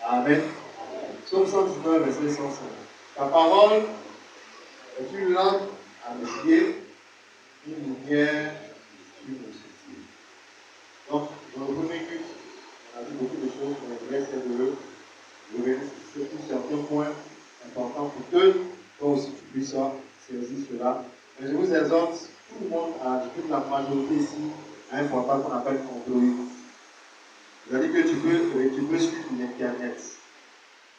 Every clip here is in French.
Amen. Psaume 119, verset 105. Ta parole est une lampe à mes pieds, une lumière sur mon sentier. Donc, dans le premier culte, on a vu beaucoup de choses, mais je laisse de revenir sur certains points importants pour que toi aussi tu puisses saisir cela. Mais je vous exhorte, tout le monde, toute la majorité ici, a un portable qu'on appelle Android. C'est-à-dire que tu peux suivre l'Internet.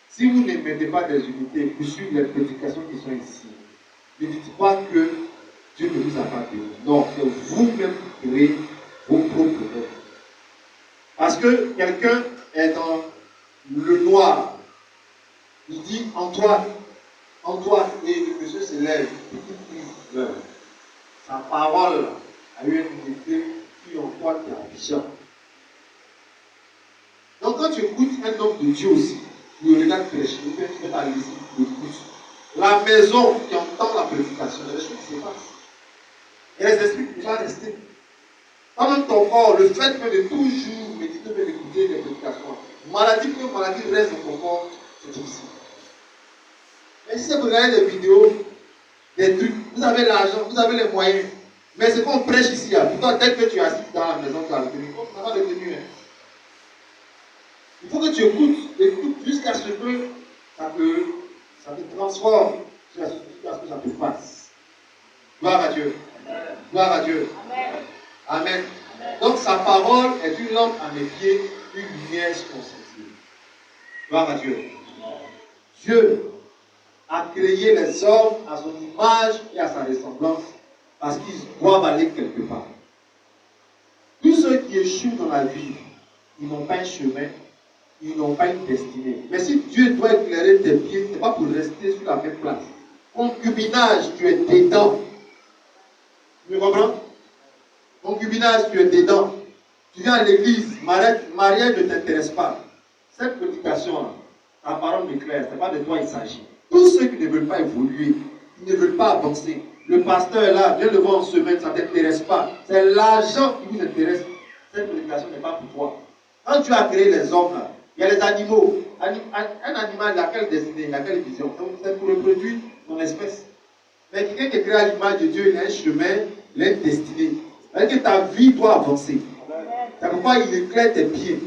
Si vous ne mettez pas des unités pour suivre les prédications qui sont ici, ne dites pas que Dieu ne vous a pas donné. Non, c'est vous-même qui créez vos propres œuvres. Parce que quelqu'un est dans le noir. Il dit Antoine, et le monsieur se lève, il pleure. Sa parole a eu une unité qui en toi qui est vision. Donc quand tu écoutes un homme de Dieu aussi, tu le regardes prêcher, tu fais ta liste, tu écoutes. La maison qui entend la prédication, il y a des choses qui se passent. Et les esprits qui vont rester. Quand même ton corps, le fait de toujours méditer, de écouter les prédications, maladie que maladie reste dans ton corps, c'est difficile. Mais si vous regardez des vidéos, des trucs, vous avez l'argent, vous avez les moyens. Mais ce qu'on prêche ici, pourtant dès que tu es assis dans la maison, tu as retenu. Ça va retenu. Il faut que tu écoutes jusqu'à ce que ça te transforme, jusqu'à ce que ça te fasse. Gloire à Dieu. Gloire à Dieu. Amen. Donc sa parole est une lampe à mes pieds, une lumière sur mon sentier. Gloire à Dieu. Dieu a créé les hommes à son image et à sa ressemblance parce qu'ils doivent aller quelque part. Tous ceux qui échouent dans la vie, ils n'ont pas un chemin, ils n'ont pas une destinée. Mais si Dieu doit éclairer tes pieds, ce n'est pas pour rester sur la même place. Concubinage, tu es dedans. Tu me comprends? Concubinage, tu es dedans. Tu viens à l'église, mariage ne t'intéresse pas. Cette prédication-là, la parole m'éclaire, ce n'est pas de toi il s'agit. Tous ceux qui ne veulent pas évoluer, qui ne veulent pas avancer, le pasteur est là, viens le voir en semaine, ça ne t'intéresse pas. C'est l'argent qui vous intéresse. Cette prédication n'est pas pour toi. Quand tu as créé les hommes, là, il y a les animaux. Un animal, il a quelle destinée, il a quelle vision? C'est pour reproduire son espèce. Mais quelqu'un qui est créé à l'image de Dieu, il a un chemin, il a une destinée. C'est-à-dire que ta vie doit avancer. C'est pourquoi il éclaire tes pieds.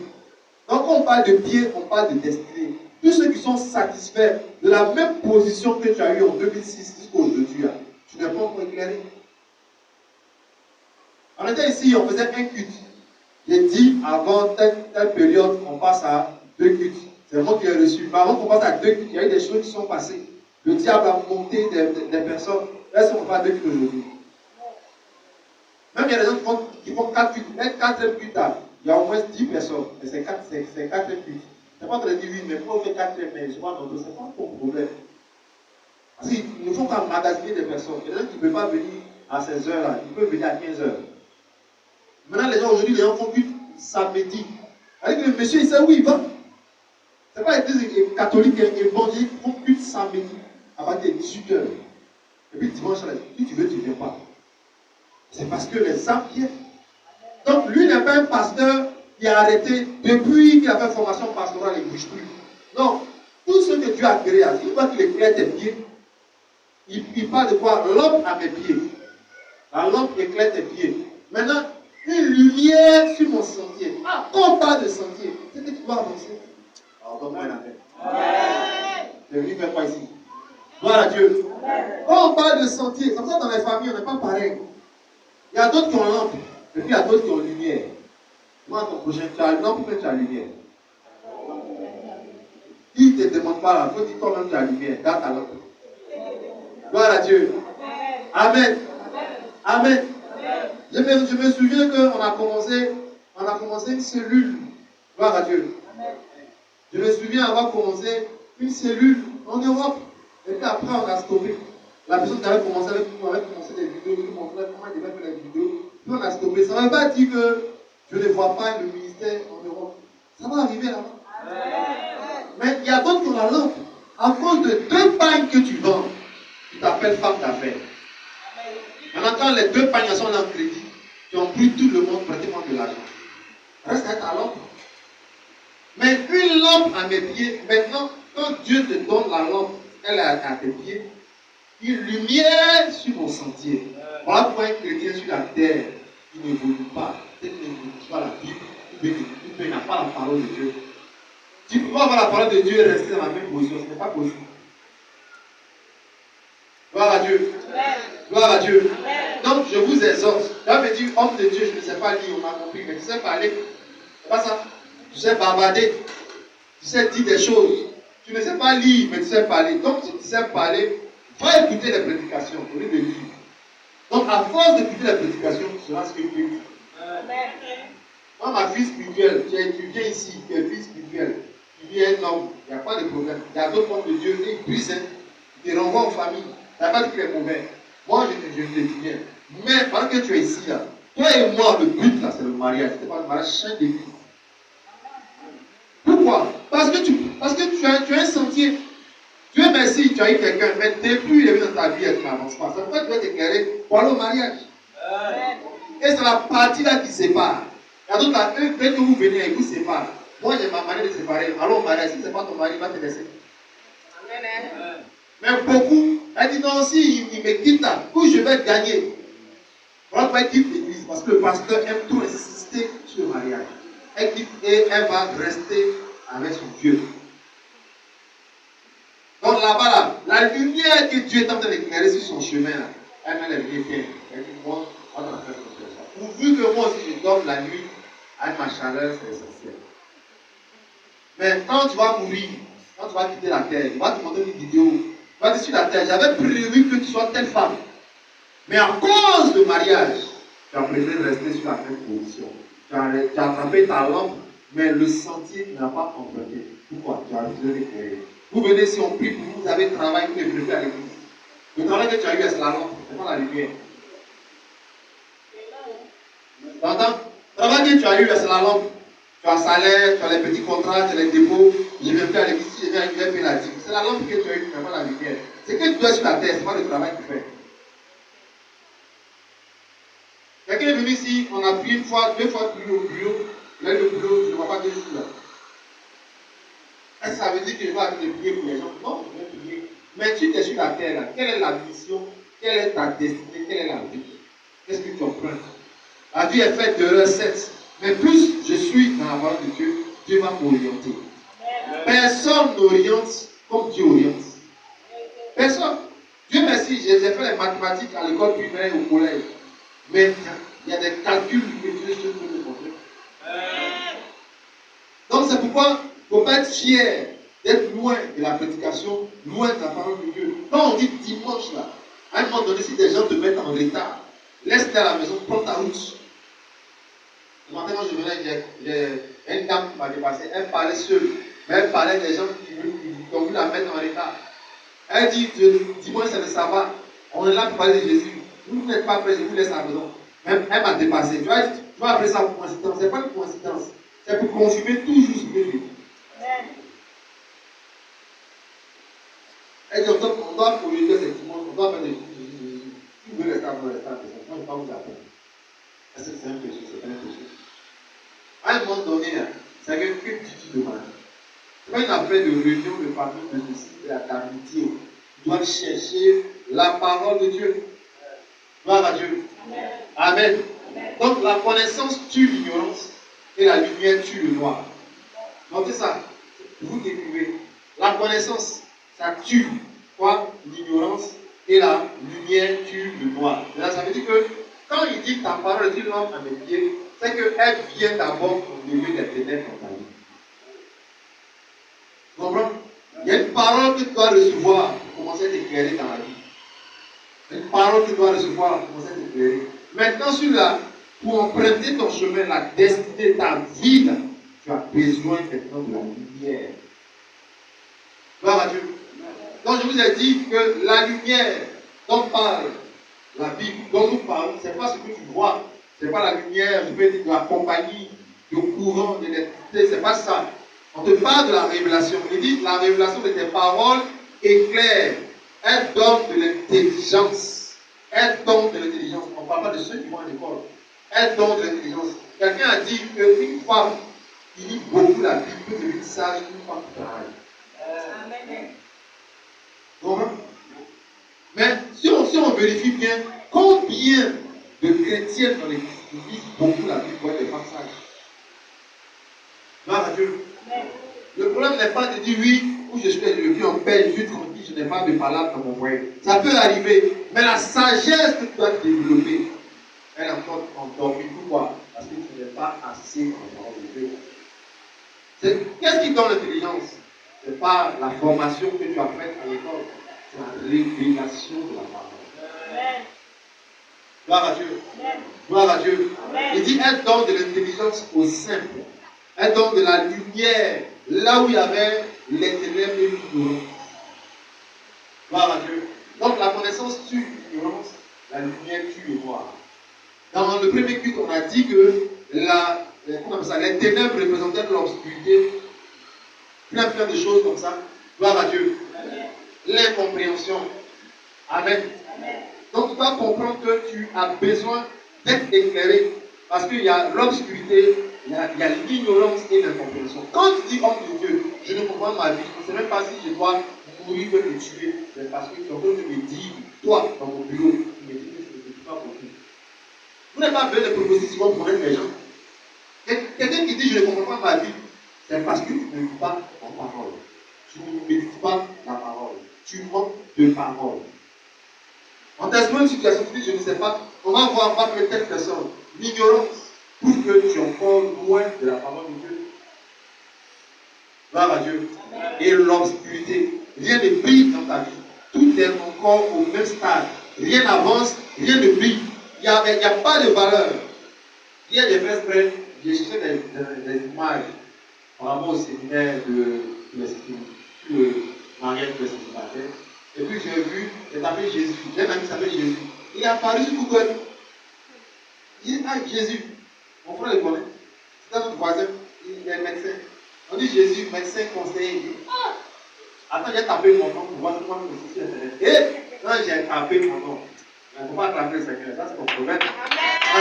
Donc quand on parle de pieds, on parle de destinée. Tous ceux qui sont satisfaits de la même position que tu as eue en 2006 jusqu'à aujourd'hui, tu n'es pas encore éclairé. On était ici, on faisait un culte. J'ai dit avant telle période, on passe à 2 cultes. C'est moi qui ai reçu. Mais avant qu'on passe à 2 cultes, il y a eu des choses qui sont passées. Le diable a monté des personnes. Est-ce qu'on va 2 cultes aujourd'hui? Même il y a des gens qui font 4 cultes. Un 4e culte, il y a au moins 10 personnes. Et c'est 4e culte. C'est pas en train de dire oui, mais pourquoi on fait 4e, mais je vois non, c'est pas ton problème. Parce qu'il ne faut pas magasiner des personnes. Il y a des gens qui ne peuvent pas venir à ces heures-là. Ils peuvent venir à 15 heures. Maintenant, les gens aujourd'hui, les gens font culte samedi. C'est-à-dire que le monsieur, il sait où il va. Ce n'est pas l'église catholique et évangélique qui font culte samedi à partir de 18 heures. Et puis dimanche, si tu veux, tu ne viens pas. C'est parce que les âmes viennent. Donc, lui n'est pas un pasteur qui a arrêté depuis qu'il a fait formation pastorale et ne bouge plus. Non. Tout ce que Dieu a créé, une fois qu'il éclaire tes pieds, il parle de quoi? Lampe à mes pieds. La lampe éclaire tes pieds. Maintenant, une lumière sur mon sentier. Ah, quand on parle de sentier, c'est que tu dois avancer. Alors, donne-moi un appel. Tu es venu faire quoi ici? Gloire à Dieu. Quand on parle de sentier, comme ça dans les familles, on n'est pas pareil. Il y a d'autres qui ont lampe, et puis il y a d'autres qui ont lumière. Moi, ton prochain, tu as lampe ou tu as lumière? Il ne te demande pas là, il faut dire toi-même tu as lumière, dans ta lampe. Gloire à Dieu. Amen. Amen. Je me souviens qu'on a commencé une cellule. Gloire à Dieu. Je me souviens avoir commencé une cellule en Europe. Et puis après, on a stoppé. La personne qui avait commencé avec nous avait commencé des vidéos, qui nous montrait comment il devait faire les vidéos. Puis on a stoppé. Ça ne veut pas dire que je ne vois pas le ministère en Europe. Ça va arriver là-bas. Mais il y a d'autres qui ont la lampe. À cause de 2 pagnes que tu vends, tu t'appelles femme d'affaires. Maintenant, quand les 2 pagnes sont en crédit, tu emplis tout le monde pratiquement de l'argent. Reste à ta lampe. Mais une lampe à mes pieds. Maintenant, quand Dieu te donne la lampe, elle est à tes pieds, une lumière sur mon sentier. Voilà pourquoi un chrétien sur la terre, il n'évolue pas. Il n'évolue pas la Bible, il n'a pas la parole de Dieu. Tu peux pas avoir la parole de Dieu et rester dans la même position, ce n'est pas possible. Gloire à Dieu. Gloire à Dieu. Donc je vous exhorte. Là, me dit, homme de Dieu, je ne sais pas lire, on m'a compris, mais tu sais parler. C'est pas ça. Tu sais bavarder. Tu sais dire des choses. Tu ne sais pas lire, mais tu sais parler. Donc si tu sais parler, va écouter les prédications au lieu de lire. Donc à force d'écouter les prédications, tu seras ce que Dieu dit. Moi, ma fille spirituelle, tu viens ici, tu es fille spirituelle. Tu vis un homme, il n'y a pas de problème. Il y a d'autres hommes de Dieu, ils brisent, ils te renvoient en famille. Ça ne veut pas dire qu'il est mauvais. Moi, je te dis bien. Mais pendant que tu es ici, là, toi et moi, le but, là, c'est le mariage. Ce n'est pas le mariage, chaîne de vie. Pourquoi? Parce que tu as un sentier. Dieu merci, tu as eu quelqu'un, mais depuis il est venu dans ta vie, tu n'avances pas. Ça veut dire que tu dois t'éclairer pour aller au mariage. Et c'est la partie là qui sépare. Il y a d'autres là, dès que vous venez, ils vous séparent. Moi, j'ai ma manière de séparer. Allons au mariage. Si ce n'est pas ton mari, il va te laisser. Mais beaucoup, elle dit non, si il me quitte là, où je vais gagner. Voilà pourquoi elle quitte l'église. Parce que le pasteur aime tout insister sur le mariage. Elle quitte et elle va rester avec son Dieu. Donc là-bas, là, la lumière que Dieu est en train d'éclairer sur son chemin, là, elle met les lumières. Elle dit moi, on va faire comme ça. Pourvu que moi aussi je dorme la nuit, avec ma chaleur, c'est essentiel. Mais quand tu vas mourir, quand tu vas quitter la terre, il va te montrer une vidéo. Tu vas dire sur la terre, j'avais prévu que tu sois telle femme. Mais à cause du mariage, tu as préféré rester sur la même position. Tu as attrapé ta lampe, mais le sentier n'a pas emprunté. Pourquoi? Tu as refusé d'éclairer. Vous venez, si on prie pour vous, vous avez travail que vous préférez à l'église. Le travail que tu as eu, c'est la lampe, c'est pas la lumière. Tu entends? Le travail que tu as eu, c'est la lampe. Tu as salaire, tu as les petits contrats, tu as les dépôts. Je vais faire l'église, je vais payer la dîme. C'est la lampe que tu as eu, mais pas la lumière. C'est que tu dois sur la terre, c'est pas le travail que tu fais. Quelqu'un est venu ici, on a pris une fois, 2 fois plus au bureau. Là, le bureau, je ne vois pas de jour là. Est-ce que ça veut dire que je vais arrêter de prier pour les gens? Non, je vais prier. Mais tu es sur la terre là. Quelle est la mission? Quelle est ta destinée? Quelle est la vie? Qu'est-ce que tu empruntes? La vie est faite de recettes. Mais plus je suis dans la parole de Dieu, Dieu va m'orienter. Personne n'oriente comme Dieu oriente. Personne. Dieu merci, j'ai fait les mathématiques à l'école primaire et au collège. Mais il y a des calculs que Dieu peut me montrer. Donc c'est pourquoi il ne faut pas être fier d'être loin de la prédication, loin de la parole de Dieu. Quand on dit dimanche là, à un moment donné, si des gens te mettent en retard, laisse-les à la maison, prends ta route. Le matin, quand je venais, j'ai une dame qui m'a dépassé, elle parlait seule, mais elle parlait des gens qui ont voulu la mettre en retard. Elle dit, dimanche c'est le sabbat, on est là pour parler de Jésus. Vous n'êtes pas prêts, je vous laisse à la maison. Même elle m'a dépassé. Tu vas appeler ça coïncidence. Ce n'est pas une coïncidence. C'est pour confirmer toujours ce que je dis. Elle dit, on doit orienter ces dimanches, on doit faire des choses. Si vous voulez rester à vous, restez à la maison. Moi, je ne vais pas vous appeler. Est-ce que c'est un péché? C'est pas un péché. À un moment donné, c'est que tu demandes. Ce n'est pas une affaire de réunion, de famille, de ceci, d'amitié. Tu dois chercher la parole de Dieu. Gloire à Dieu. Amen. Amen. Donc la connaissance tue l'ignorance et la lumière tue le noir. Notez ça. Vous décrivez. La connaissance, ça tue quoi? L'ignorance et la lumière tue le noir. Là, ça veut dire que quand il dit ta parole est une lampe à mes pieds, c'est qu'elle vient d'abord au milieu des ténèbres dans ta vie. Vous comprenez? Il y a une parole que tu dois recevoir pour commencer à t'éclairer dans la vie. Une parole que tu dois recevoir pour commencer à t'éclairer. Maintenant, celui-là, pour emprunter ton chemin, la destinée, ta vie, là, tu as besoin maintenant de la lumière. Gloire à Dieu. Donc, je vous ai dit que la lumière dont parle la Bible, dont nous parlons, ce n'est pas ce que tu vois. Ce n'est pas la lumière, je peux dire, de la compagnie, du courant, de l'électricité, ce n'est pas ça. On te parle de la révélation. Il dit la révélation de tes paroles éclaire. Elle donne de l'intelligence. Elle donne de l'intelligence. On ne parle pas de ceux qui vont à l'école. Elle donne de l'intelligence. Quelqu'un a dit qu'une femme qui lit beaucoup la Bible peut devenir sage une femme qui travaille. Amen. Bon, mais si on vérifie bien, combien de chrétiens dans l'Église qui lisent beaucoup la Bible pour être des femmes sages? Gloire à Dieu. Amen. Le problème n'est pas de dire oui, où je suis le pied en paix, je suis tranquille, je n'ai pas de palabres dans mon foyer. Ça peut arriver, mais la sagesse que tu dois développer, elle est encore endormie. Pourquoi? Parce que tu n'es pas assez en parole de Dieu. Qu'est-ce qui donne l'intelligence? Ce n'est pas la formation que tu as faite à l'école, c'est la révélation de la parole. Amen. Gloire à Dieu. Amen. Gloire à Dieu. Amen. Il dit, elle donne de l'intelligence au simple. Elle donne de la lumière là où il y avait les ténèbres et l'ignorance. Gloire à Dieu. Donc la connaissance tue l'ignorance, la lumière tue le noir. Dans le premier culte, on a dit que les ténèbres représentaient l'obscurité, plein de choses comme ça. Gloire à Dieu. Amen. L'incompréhension. Amen. Amen. Donc tu dois comprendre que tu as besoin d'être éclairé parce qu'il y a l'obscurité, il y a l'ignorance et l'incompréhension. Quand tu dis homme de Dieu, je ne comprends pas ma vie, je ne sais même pas si je dois mourir ou me tuer, c'est parce que tu es en train de me dire, toi, dans mon bureau, tu me dis que je ne peux pas compris. Vous n'avez pas besoin de propositions pour connaître les gens. Quelqu'un qui dit je ne comprends pas ma vie, c'est parce que tu ne lis pas la parole. Tu ne médites pas la parole. Tu manques de parole. En testement une situation, tu dis je ne sais pas, on va voir pas que telle personne. L'ignorance prouve que tu es encore loin de la parole de Dieu. Gloire à Dieu. Amen. Et l'obscurité. Rien ne brille dans ta vie. Tout est encore au même stade. Rien n'avance, rien ne brille. Il n'y a pas de valeur. Hier, j'ai fait exprès, j'ai cherché des images par rapport au séminaire de mariage de célibataire. Et puis j'ai tapé Jésus. J'ai un ami qui s'appelle Jésus. Il est apparu sur Google. Il dit, ah, Jésus. Mon frère le connaît. C'est notre voisin. Il est médecin. On dit Jésus, médecin conseiller. Il dit, ah, attends, j'ai tapé mon nom pour voir comment je me suis internet. Et quand j'ai tapé mon nom, il ne faut pas attraper le Seigneur. Ça, c'est ton problème. Ça,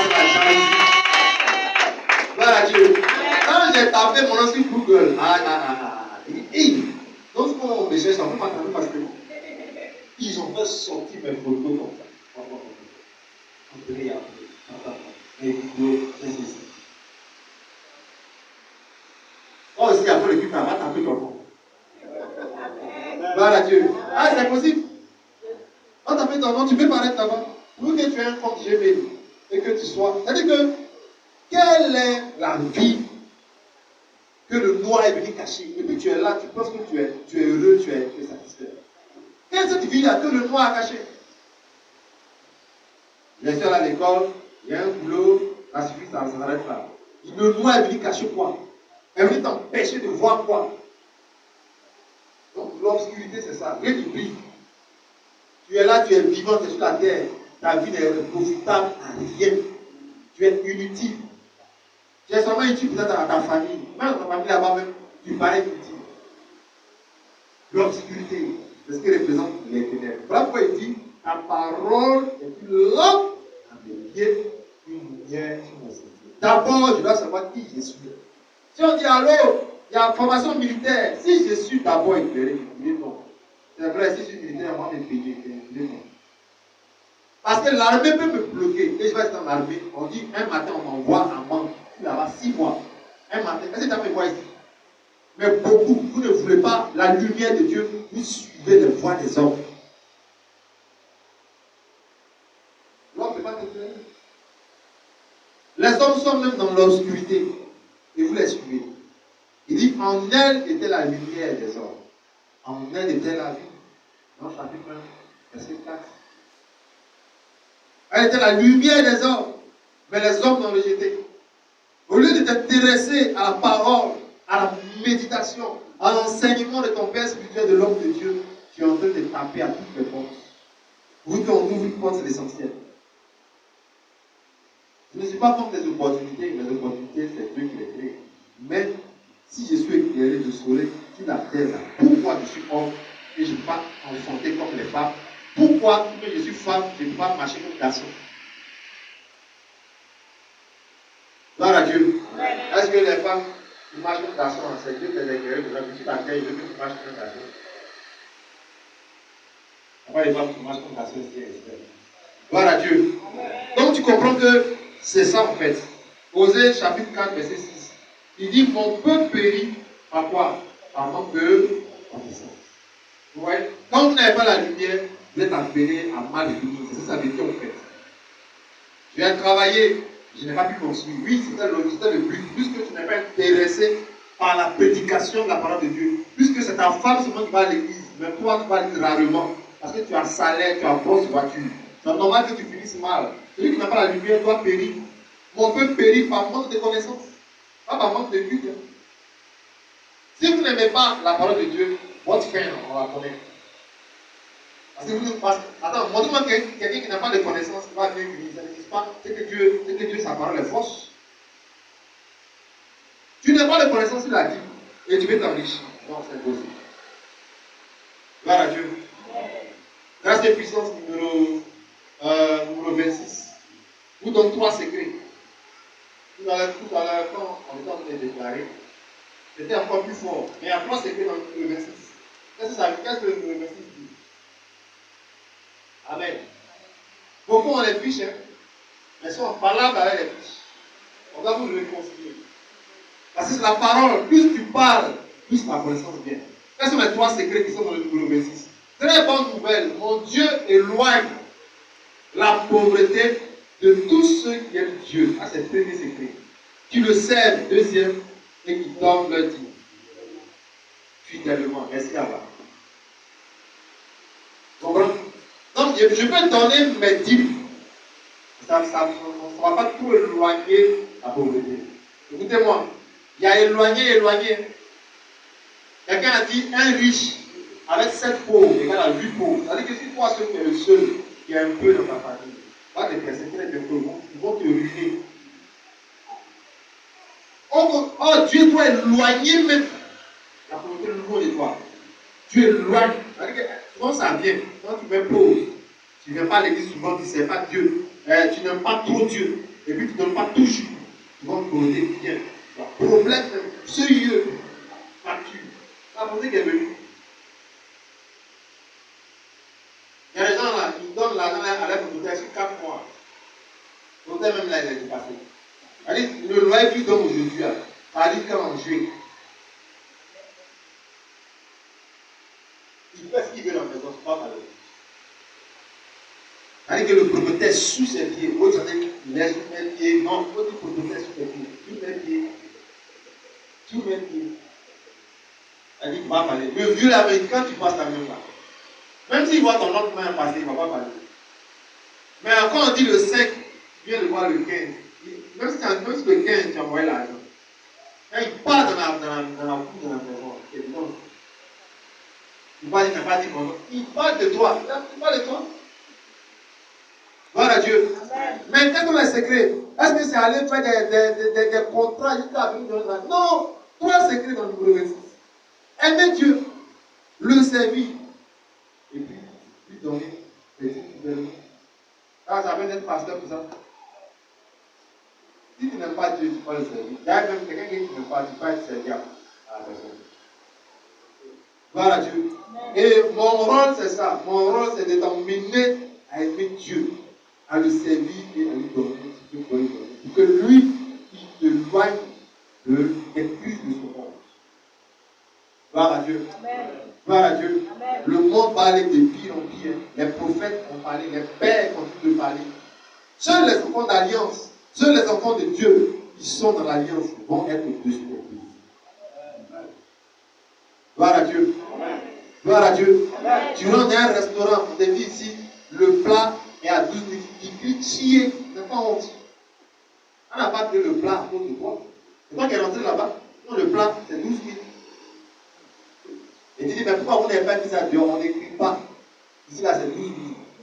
c'est la jalousie. Voilà Dieu. Quand j'ai tapé mon nom sur Google, il dit, donc, ce qu'on me cherche, on peut m'attendre parce que ils ont fait sortir mes photos comme ça. Les vidéos, c'est ici. Oh, si après le culte, on va taper ton nom. Voilà Dieu. Ah, c'est possible. On tape ton nom, tu peux paraître là-bas. Pour que tu aies un compte Gmail et que tu sois. C'est-à-dire que, quelle est la vie que le noir est venu cacher? Et puis tu es là, tu penses que tu es heureux, tu es satisfait. Quelle est cette vie-là que le noir a caché? Je suis à l'école, il y a un boulot, la suffit, ça s'arrête là. Le noir est venu cacher quoi? Elle est venue t'empêcher de voir quoi? Donc l'obscurité, c'est ça. Rien ne brille. Tu es là, tu es vivant, tu es sur la terre. Ta vie n'est profitable à rien. Tu es inutile. Tu es seulement utile peut-être à ta famille. Même dans ta famille là-bas même, tu parais inutile. L'obscurité, c'est ce qui représente les ténèbres. Voilà pourquoi il dit, ta parole est une lampe à mes pieds, une lumière sur mon sentier. D'abord, je dois savoir qui je suis. Si on dit allô, il y a formation militaire. Si je suis d'abord éclairé, je dis non. C'est vrai, si je suis militaire, moi, je vais payer. Non. Parce que l'armée peut me bloquer. Et je vais être dans l'armée. On dit un matin, on m'envoie à Mans. Là-bas, 6 mois. Un matin. Est-ce que tu as fait quoi ici? Mais beaucoup, vous ne voulez pas la lumière de Dieu. Vous suivez les voies des hommes. L'homme ne peut pas t'éclairer. Les hommes sont même dans l'obscurité. Et vous les suivez. Il dit, en elle était la lumière des hommes. En elle était la vie. Dans chapitre 1, verset 4. Elle était la lumière des hommes. Mais les hommes l'ont rejetée. Au lieu de t'intéresser à la parole, à la méditation, à l'enseignement de ton Père spirituel, de l'homme de Dieu, tu es en train de taper à toutes les portes. Vous qu'on ouvre une porte, c'est l'essentiel. Je ne suis pas contre les opportunités. Les opportunités, c'est Dieu qui les crée. Mais si je suis éclairé, je saurai sur la terre, pourquoi je suis homme et je ne peux pas enfanter comme les femmes. Pourquoi, quand je suis femme, je ne peux pas marcher comme garçon. Gloire à Dieu. Est-ce que les femmes, Tu marches comme un garçon, c'est Dieu qui t'a éclairé de la musique à terre, il veut que tu marches comme un garçon. Après les femmes, tu marches comme un garçon, c'est gloire à Dieu. Donc tu comprends que c'est ça en fait. Osée chapitre 4, verset 6. Il dit, mon peuple périt par quoi? Par manque de connaissance. Vous voyez? Quand vous n'avez pas la lumière, vous êtes appelé à mal finir. C'est ça que ça veut dire en fait. Je viens travailler, je n'ai pas pu construire. Oui, c'était le but. Puisque tu n'es pas intéressé par la prédication de la parole de Dieu. Puisque c'est ta femme seulement qui va à l'église. Mais toi, tu vas aller rarement. Parce que tu as salaire, tu as grosse voiture. C'est normal que tu finisses mal. Celui qui n'a pas la lumière doit périr. Mon peuple périt par manque de connaissance. Pas par manque de culte. Si vous n'aimez pas la parole de Dieu, votre fin, on va connaître. Attends, montre-moi quelqu'un qui n'a pas de connaissance, qui va venir à l'église. Ça n'existe pas. C'est que Dieu, sa parole est fausse. Tu n'as pas de connaissance, il a dit. Et tu veux t'enrichir. Non, c'est impossible. Gloire à Dieu. Grâce de puissance numéro 26. Je vous donne 3 secrets. Tout à l'heure, quand on était en train de déclarer, c'était encore plus fort. Mais il y a 3 secrets dans le numéro 26. Qu'est-ce que le numéro 26 dit? Amen. Beaucoup ont les fiches, hein? Mais si on parle avec les fiches, on va vous réconcilier. Parce que c'est la parole. Plus tu parles, plus la connaissance vient. Quels sont les 3 secrets qui sont dans le numéro 26? Très bonne nouvelle. Mon Dieu éloigne la pauvreté de tous ceux qui aiment Dieu. Ah, c'est le premier secret. Qui le servent, deuxième, et qui donnent leur dîme. Fidèlement. Merci à vous. Comprends? Donc, je peux donner mes dîmes. Ça ne va pas tout éloigner la pauvreté. Écoutez-moi. Il y a éloigné. Quelqu'un a dit un riche avec 7 pauvres égale à 8 pauvres. C'est-à-dire que si toi, tu es le seul qui a un peu dans ta famille, va te presser très bientôt. Ils vont te ruiner. Oh, Dieu doit éloigner même la pauvreté le niveau de toi. Dieu éloigne. C'est-à-dire que souvent ça vient. Quand tu es pauvre, tu ne viens pas à l'église souvent, tu ne sais pas Dieu. Tu n'aimes pas trop Dieu. Et puis tu ne donnes pas tout juste. Ils vont te poser bien. Problème sérieux. Facture. La pauvreté qui est venue. Il y a des gens là, ils donnent l'argent à la pauvreté sur 4 mois. L'hôtel même là, il est dépassé. C'est-à-dire, le loyer qu'ils donnent aujourd'hui, ça dit qu'en juillet. Il fait ce qu'il veut dans la maison, c'est pas malheureux. C'est-à-dire que le propriétaire sous ses pieds. L'autre, il laisse tous mes pieds. Non, il faut dire propriétaire sous ses pieds. Tous mes pieds. Elle dit qu'il va parler. Le vieux là, quand tu passes ta main là, même s'il voit ton autre main passer, il ne va pas parler. Mais quand on dit le 5, tu viens de voir le 15. Même si le 15, tu as envoyé l'argent. Quand il part dans la cour de la maison, il dit non. Il va dire, tu n'as pas dit mon nom. Il parle de toi. Il parle de toi. Gloire à Dieu. Amen. Mais quels sont les secrets? Est-ce que c'est aller faire des contrats jusqu'à venir dans la... Non. 3 secrets dans le numéro 26. Aimer Dieu, le servir, et puis lui donner des fidèlement. Quand ça veut être pasteur pour ça. Si tu n'aimes pas Dieu, tu peux le servir. Il y a même quelqu'un qui n'aime pas, tu peux être serviable à la personne. Gloire à Dieu. Et mon rôle, c'est ça. Mon rôle, c'est de t'emmener à aimer Dieu, à le servir et à lui donner ce qu'il faut lui donner. Pour que lui, il te loigne des plus de son monde. Gloire à Dieu. Amen. Gloire à Dieu. Amen. Le monde parlait de pire en pire. Les prophètes ont parlé, les pères continuent de parler. Seuls les enfants d'alliance, seuls les enfants de Dieu qui sont dans l'alliance vont être au-dessus de Dieu. Gloire à Dieu. Amen. Gloire à Dieu. Amen. Tu rentres dans un restaurant, on te dit ici, le plat est à 12 000. Il crie chier, n'est pas honte. On n'a pas pris le plat à cause de toi. C'est toi qui es rentré là-bas. Non, le plat, c'est 12 000. Et tu dis, mais pourquoi vous n'avez pas mis ça dehors? On n'écrit pas. Ici, là, c'est 12 000. Il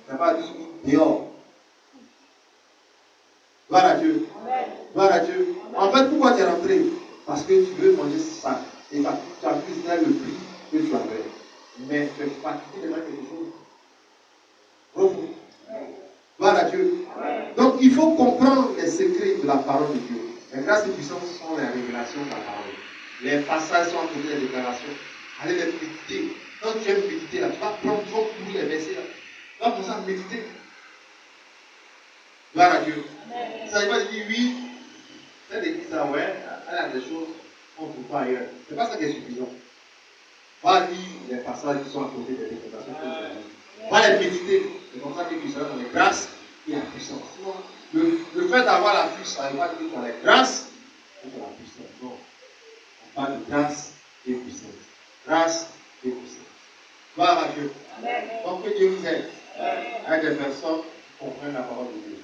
n'y a pas 12 000 dehors. Gloire à Dieu. Amen. Gloire à Dieu. Amen. En fait, pourquoi tu es rentré? Parce que tu veux manger ça. Et ça, tu as plus le prix que tu avais. Mais tu es fatigué de mettre quelque chose. Revenez. Gloire à Dieu. Amen. Donc, il faut comprendre les secrets de la parole de Dieu. Les grâces et puissances sont les révélations de la parole. les passages sont à côté des déclarations. Allez les méditer. Quand tu aimes méditer, là, tu vas prendre tous les versets. Là. Tu vas commencer à méditer. Gloire à Dieu. Ça ne veut pas dire oui, cette église là, ouais, elle a des choses qu'on ne trouve pas ailleurs. Ce n'est pas ça qui est suffisant. On va lire les passages qui sont à côté des déclarations. On va les méditer. C'est comme ça que tu seras dans les grâces et la puissance. Le fait d'avoir la puissance, ça ne veut pas dire que tu as la grâce et la puissance. Non. On parle de grâce et puissance. Grâce et puissance. Gloire à Dieu. Donc que Dieu nous aide avec des personnes qui comprennent la parole de Dieu.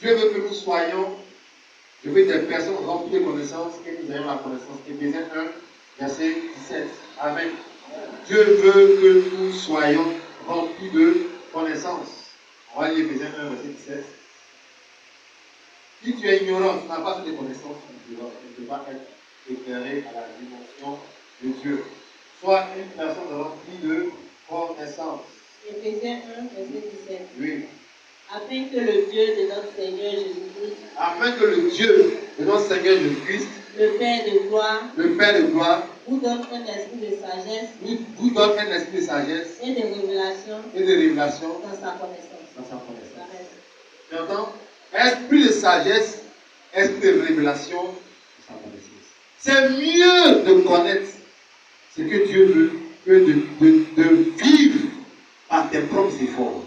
Dieu veut que nous soyons, je veux des personnes remplies de connaissances et que nous ayons la connaissance. Éphésiens 1, verset 17. Amen. Dieu veut que nous soyons remplis de connaissances. On va lire Éphésiens 1, verset 17. Si tu es ignorant, tu n'as pas de connaissances, tu ne peux pas être éclairé à la dimension de Dieu. Sois une personne remplie de connaissances. Éphésiens 1, verset 17. Oui. Afin que le Dieu de notre Seigneur Jésus-Christ, Afin que le Dieu de notre Seigneur Jésus-Christ, le Père de gloire, vous donne un esprit de sagesse, vous donne un esprit de sagesse et de révélation, dans sa connaissance. Amen. Tu entends? Esprit de sagesse, esprit de révélation, dans sa connaissance. C'est mieux de connaître ce que Dieu veut que de vivre par tes propres efforts.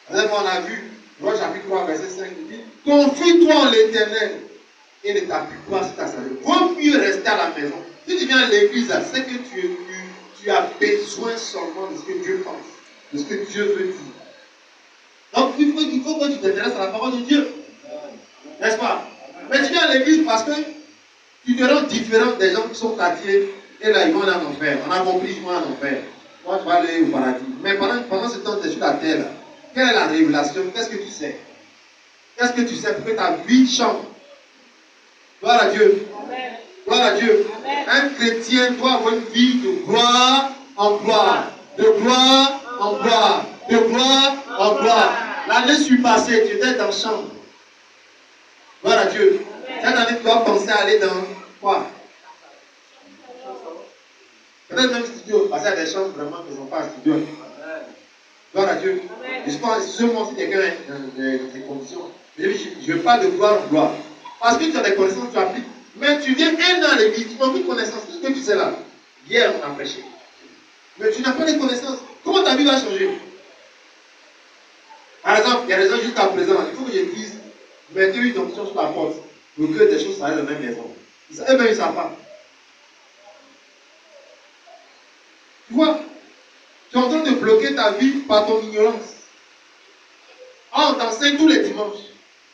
On a vu, Romains chapitre 3, verset 5, il dit, confie-toi en l'Éternel et ne t'appuie pas sur ta sagesse. Vaut mieux rester à la maison. Si tu viens à l'église, c'est que tu as besoin seulement de ce que Dieu pense, de ce que Dieu veut dire. Donc il faut que tu t'intéresses à la parole de Dieu. N'est-ce pas? Mais tu viens à l'église parce que tu te rends différent des gens qui sont chrétiens et là ils vont en enfer. On a compris, ils vont en enfer. Toi tu vas aller au paradis. Mais pendant ce temps, tu es sur la terre là. Quelle est la révélation? Qu'est-ce que tu sais? Qu'est-ce que tu sais pour que ta vie change? Gloire à Dieu. Amen. Gloire à Dieu. Amen. Un chrétien doit avoir une vie de gloire en gloire. De gloire en gloire. De gloire en gloire. L'année passée, tu étais dans la chambre. Gloire à Dieu. Cette année, tu dois penser à aller dans quoi? Peut-être même studio. Parce qu'il y a des chambres vraiment qui ne sont pas en studio. Gloire à Dieu. Je pense seulement si quelqu'un est dans des conditions. Je parle de gloire en gloire. Parce que tu as des connaissances, tu appliques. Mais tu viens un an à l'église, tu n'as plus de connaissances. Qu'est-ce que tu sais là? Hier, on a prêché. Mais tu n'as pas de connaissances. Comment ta vie va changer? Par exemple, il y a des gens jusqu'à présent, il faut que je dise, mettez une option sur la porte pour que des choses s'arrêtent dans la même maison. Eux-mêmes, ils ne savent pas. Tu vois? Tu es en train de bloquer ta vie par ton ignorance. On t'enseigne tous les dimanches,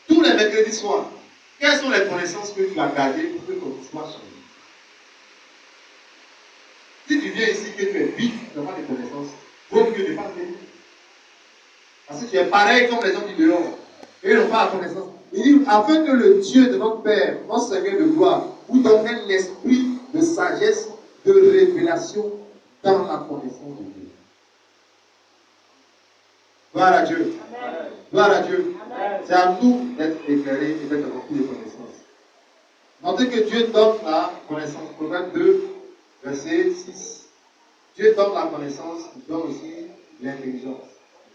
tous les mercredis soirs. Quelles sont les connaissances que tu as gardées pour que ton histoire change? Si tu viens ici que tu es vide, tu n'as pas de connaissances, vaut mieux ne pas venir. Parce que tu es pareil comme les gens du dehors. Et ils n'ont pas la connaissance. Il dit, afin que le Dieu de notre Père, notre Seigneur de gloire, vous donne un esprit de sagesse, de révélation dans la connaissance de Dieu. Gloire à Dieu. Amen. Gloire à Dieu. Amen. C'est à nous d'être éclairés et d'être remplis de connaissances. Notez que Dieu donne la connaissance. Proverbe 2, verset 6. Dieu donne la connaissance, il donne aussi l'intelligence,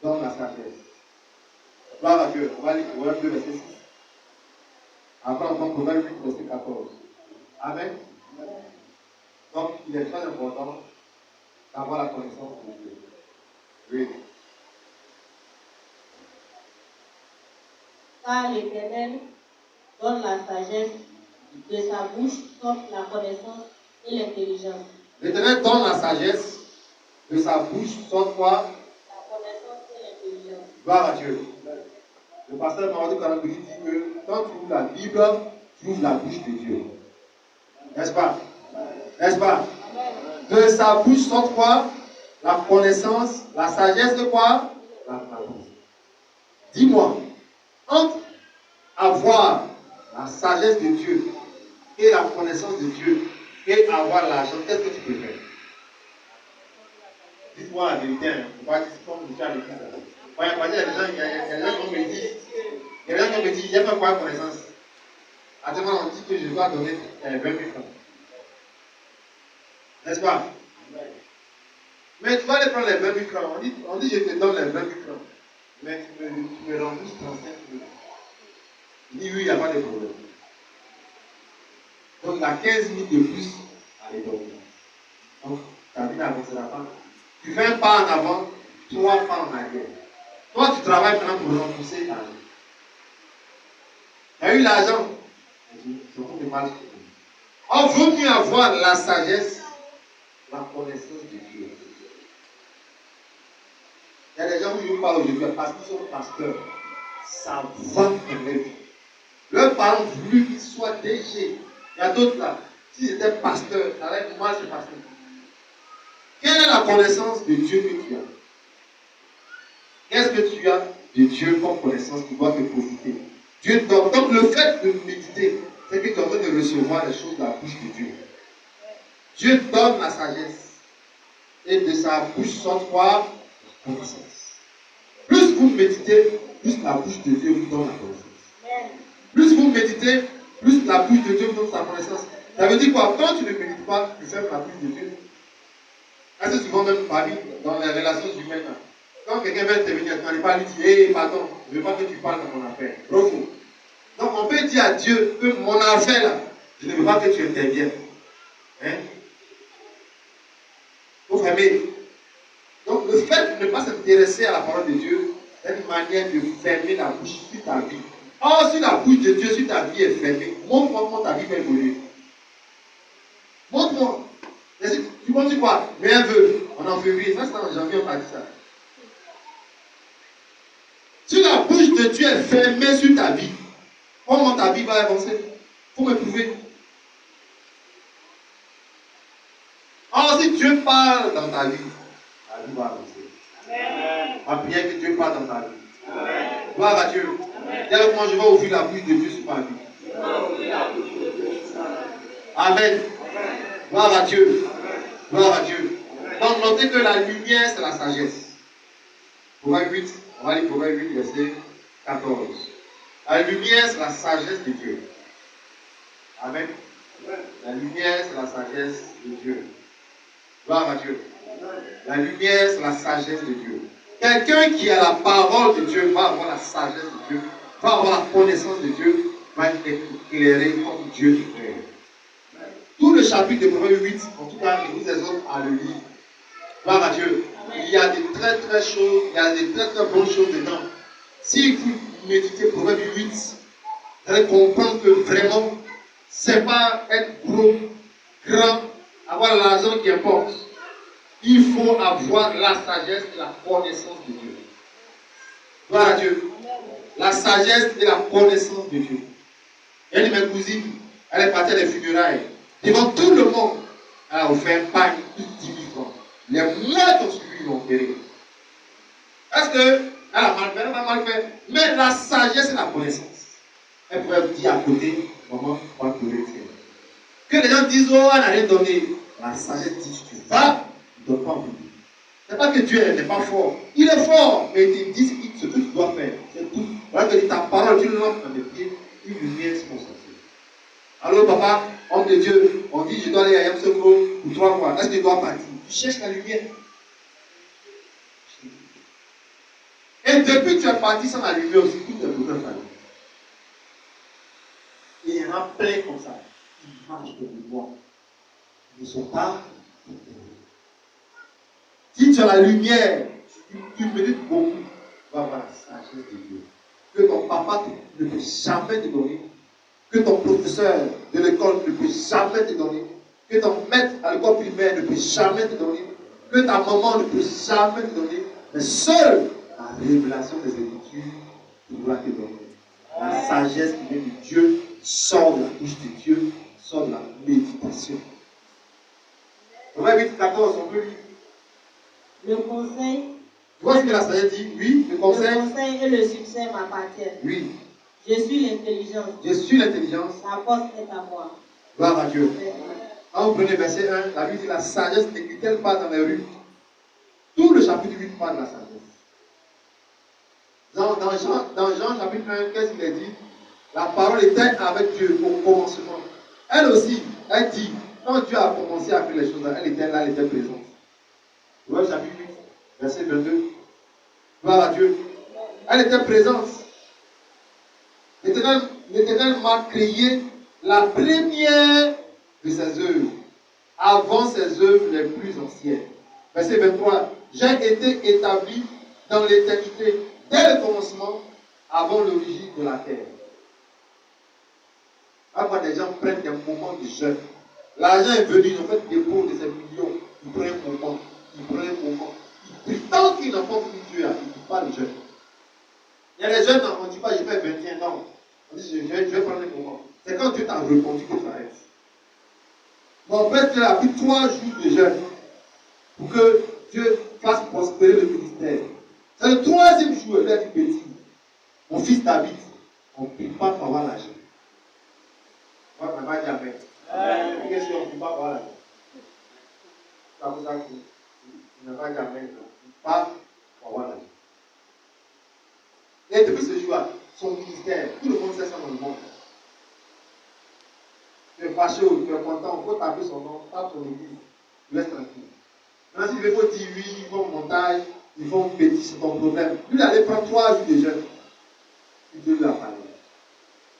il donne la sagesse. Gloire à Dieu. On va lire Proverbe 2, verset 6. Après, on prend Proverbe 8, verset 14. Amen. Donc, il est très important d'avoir la connaissance de Dieu. Oui. Car l'Éternel donne la sagesse, de sa bouche sortent la connaissance et l'intelligence. L'Éternel donne la sagesse, de sa bouche sort quoi? La connaissance et l'intelligence. Gloire à Dieu. Le pasteur Mamadou Karambouri dit que quand tu ouvres la Bible, tu ouvres la bouche de Dieu. N'est-ce pas? N'est-ce pas? De sa bouche sort quoi? La connaissance, la sagesse de quoi? La connaissance. Dis-moi, entre avoir la sagesse de Dieu et la connaissance de Dieu et avoir l'argent, qu'est-ce que tu préfères? Dites-moi la vérité, hein. On va dire comme je suis à l'église. Il y a des gens qui me disent, il y a des gens qui me disent, il n'y a pas quoi connaissance. Actuellement, on dit que je dois donner 20 000 francs. N'est-ce pas? Mais tu vas aller prendre les 28 francs. On dit je te donne les 28 francs. Mais tu me rembourses 35 000. Il dit oui, il n'y a pas de problème. Donc il a 15 000 de plus à les donner. Donc ta vie n'avancera pas. Tu fais un pas en avant, 3 pas en arrière. Toi, tu travailles maintenant pour rembourser l'argent. Tu as eu l'argent. C'est beaucoup de mal. On vaut mieux avoir la sagesse, la connaissance de Dieu. Il y a des gens qui nous parlent aujourd'hui parce qu'ils sont pasteurs. Ça va dans leur vie. Leurs parents voulaient qu'ils soient DG. Il y a d'autres là. S'ils étaient pasteurs, ça allait mal se passer. Quelle est la connaissance de Dieu que tu as? Qu'est-ce que tu as de Dieu comme connaissance qui doit te profiter? Dieu donne. Donc le fait de méditer, c'est que tu es en train de recevoir les choses de la bouche de Dieu. Dieu donne la sagesse. Et de sa bouche sortent quoi? La connaissance. Plus vous méditez, plus la bouche de Dieu vous donne la connaissance. Plus vous méditez, plus la bouche de Dieu vous donne sa connaissance. Ça veut dire quoi? Quand tu ne médites pas, tu fermes la bouche de Dieu. Assez souvent même Paris, dans les relations humaines, quand quelqu'un vient intervenir, tu n'arrives pas à lui dire, hé, pardon, je ne veux pas que tu parles dans mon affaire. Refou. Donc on peut dire à Dieu que mon affaire là, je ne veux pas que tu interviennes. Hein? Vous fermez. Donc le fait de ne pas s'intéresser à la parole de Dieu, c'est une manière de fermer la bouche sur ta vie. Or, si la bouche de Dieu sur ta vie est fermée, montre-moi comment ta vie va évoluer. Montre-moi. Tu penses quoi? Mais un vœu, on en février, ça c'est en janvier, on a dit ça. Si la bouche de Dieu est fermée sur ta vie, comment ta vie va avancer? Il faut me prouver. Or, si Dieu parle dans ta vie, ta vie va avancer. Ma prière que Dieu parle dans ta vie. Amen. Gloire à Dieu. Dis avec moi, je vais ouvrir la bouche de Dieu sur ma vie. Amen. Gloire à Dieu. Gloire à Dieu. Donc, notez que la lumière, c'est la sagesse. Proverbe 8, on va lire Proverbe 8, verset 14. La lumière, c'est la sagesse de Dieu. Amen. La lumière, c'est la sagesse de Dieu. Gloire à Dieu. La lumière, c'est la sagesse de Dieu. Quelqu'un qui a la parole de Dieu va avoir la sagesse de Dieu, va avoir la connaissance de Dieu, va être éclairé comme Dieu éclaire. Tout le chapitre de Proverbe 8, en tout cas, je vous exhorte à le lire. Gloire à Dieu. Il y a des très très choses, il y a des très très bonnes choses dedans. Si vous méditez Proverbe 8, vous allez comprendre que vraiment, c'est pas être gros, grand, avoir l'argent qui importe. Il faut avoir la sagesse et la connaissance de Dieu. Gloire à Dieu. La sagesse et la connaissance de Dieu. Il y a une de mes cousines, elle est partie à des funérailles. Devant tout le monde, elle a offert un pain de 10 000 francs. Les mois ont suivi l'ont enterré. Est-ce qu'elle a mal fait? Elle a mal fait. Mais la sagesse et la connaissance. Elle pourrait dire à côté, maman, on va pleurer. Que les gens disent, oh, elle n'a rien donné. La sagesse dit, tu vas, ne donne pas en public. Ce n'est pas que Dieu n'est pas fort. Il est fort, mais il te dit ce que tu dois faire. C'est tout. Voilà que ta parole, tu l'entres dans mes pieds, une lumière sur mon sentier. Alors, papa, homme de Dieu, on dit, je dois aller à Yamsoko pour 3 mois. Est-ce que je dois partir? Tu cherches la lumière. Et depuis que tu es parti sans la lumière aussi, tout est problème famille. Et il y en a plein comme ça. Qui marchent de moi. Ils ne sont pas. Si tu as la lumière, tu médites beaucoup, tu vas avoir la sagesse de Dieu. Que ton papa ne peut jamais te donner. Que ton professeur de l'école ne peut jamais te donner. Que ton maître à l'école primaire ne peut jamais te donner. Que ta maman ne peut jamais te donner. Mais seule la révélation des Écritures pourra te donner. La sagesse qui vient de Dieu sort de la bouche de Dieu, sort de la méditation. Proverbe 8, 14, on peut lire. Le conseil. Tu vois ce que la sagesse dit? Oui, le conseil. Le conseil et le succès m'appartiennent. Oui. Je suis l'intelligence. Je suis l'intelligence. La force est à moi. Gloire à Dieu. Quand vous prenez verset 1, la Bible dit la sagesse n'écrit-elle pas dans les rues? Tout le chapitre 8 parle de la sagesse. Dans Jean chapitre 1, qu'est-ce qu'il a dit? La parole était avec Dieu au commencement. Elle aussi, elle dit, quand Dieu a commencé à faire les choses, elle était là, elle était présente. Ouais, chapitre 8, verset 22. Gloire à Dieu. Elle était présente. L'Éternel m'a créé la première de ses œuvres, avant ses œuvres les plus anciennes. Verset 23. J'ai été établi dans l'éternité dès le commencement, avant l'origine de la terre. Avant des gens prennent des moments de jeûne. L'argent est venu, ils ont fait des dépôt de ces millions. Ils prennent un moment. Ils prennent un moment. Ils prient tant qu'ils n'ont pas vu Dieu, ils ne disent pas le jeûne. Il y a des jeunes, on ne dit pas, je fais 21 ans. On dit, je vais prendre un moment. C'est quand Dieu t'a répondu que ça reste. Mon père, tu as pris 3 jours de jeûne pour que Dieu fasse prospérer le ministère. C'est le 3e jour, il a dit petit. Mon fils t'habite. On ne prie pas pour avoir l'argent. Moi, je ne vais pas dire amen. Qu'est-ce qu'on ne prie pas pour avoir l'argent? C'est pour ça que tu ne vas pas dire amen. Pas pour avoir l'argent. Et depuis ce jour-là, son ministère, tout le monde sait ça dans le monde. Tu es fâché ou tu es content, il faut taper son nom, tape son église, laisse tranquille. Maintenant, s'il faut dire oui, ils vont montagne, ils vont petit, c'est ton problème. Lui, il allait prendre 3 jours de jeûne. Puis Dieu lui a parlé.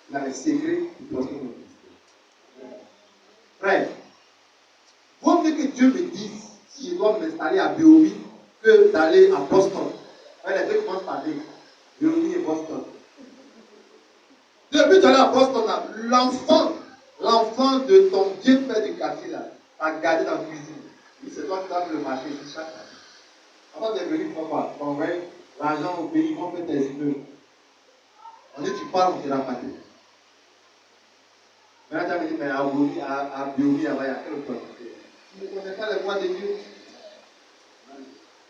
Il a les secrets pour prospérer le ministère. Frère, vaut mieux que Dieu me dise si je dois m'installer à Béomi que d'aller à Boston. Les deux commencent par dire Béomi et Boston. Depuis d'aller à Boston, l'enfant de ton vieux père du quartier là, a gardé dans la cuisine. Il c'est toi qui dois le marché ici chaque année. Avant de venir, pourquoi on envoie l'argent au pays, ils vont faire tes immeubles. On dit tu parles, on te l'a pâté. Maintenant, tu as dit, mais à Béomi, il y a quelle autorité? Tu ne connais pas les voies de Dieu.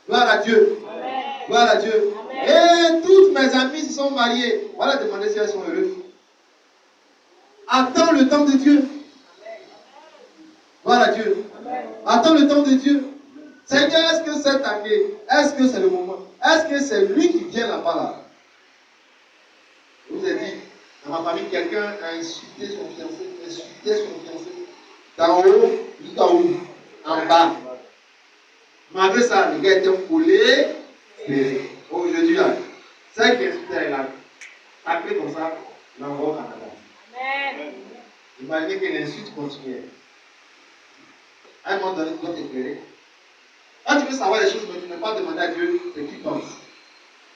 Gloire à Dieu. Amen. Gloire à Dieu. Amen. Et toutes mes amies se sont mariées. Voilà, demander si elles sont heureuses. Attends le temps de Dieu. Gloire à Dieu. Amen. Attends le temps de Dieu. Seigneur, est-ce que cette année, est-ce que c'est le moment? Est-ce que c'est lui qui vient là-bas là? Je vous ai dit, dans ma famille, quelqu'un a insulté son fiancé, d'en haut jusqu'en haut, en bas. Malgré ça, le gars était collé. Aujourd'hui, là, c'est qui insultait là, appelé comme ça, l'envoie au Canada. Amen. Imaginez que l'insulte continuait. À un moment donné, tu dois t'éclairer. Quand tu veux savoir les choses, mais tu ne peux pas demander à Dieu ce qu'il pense.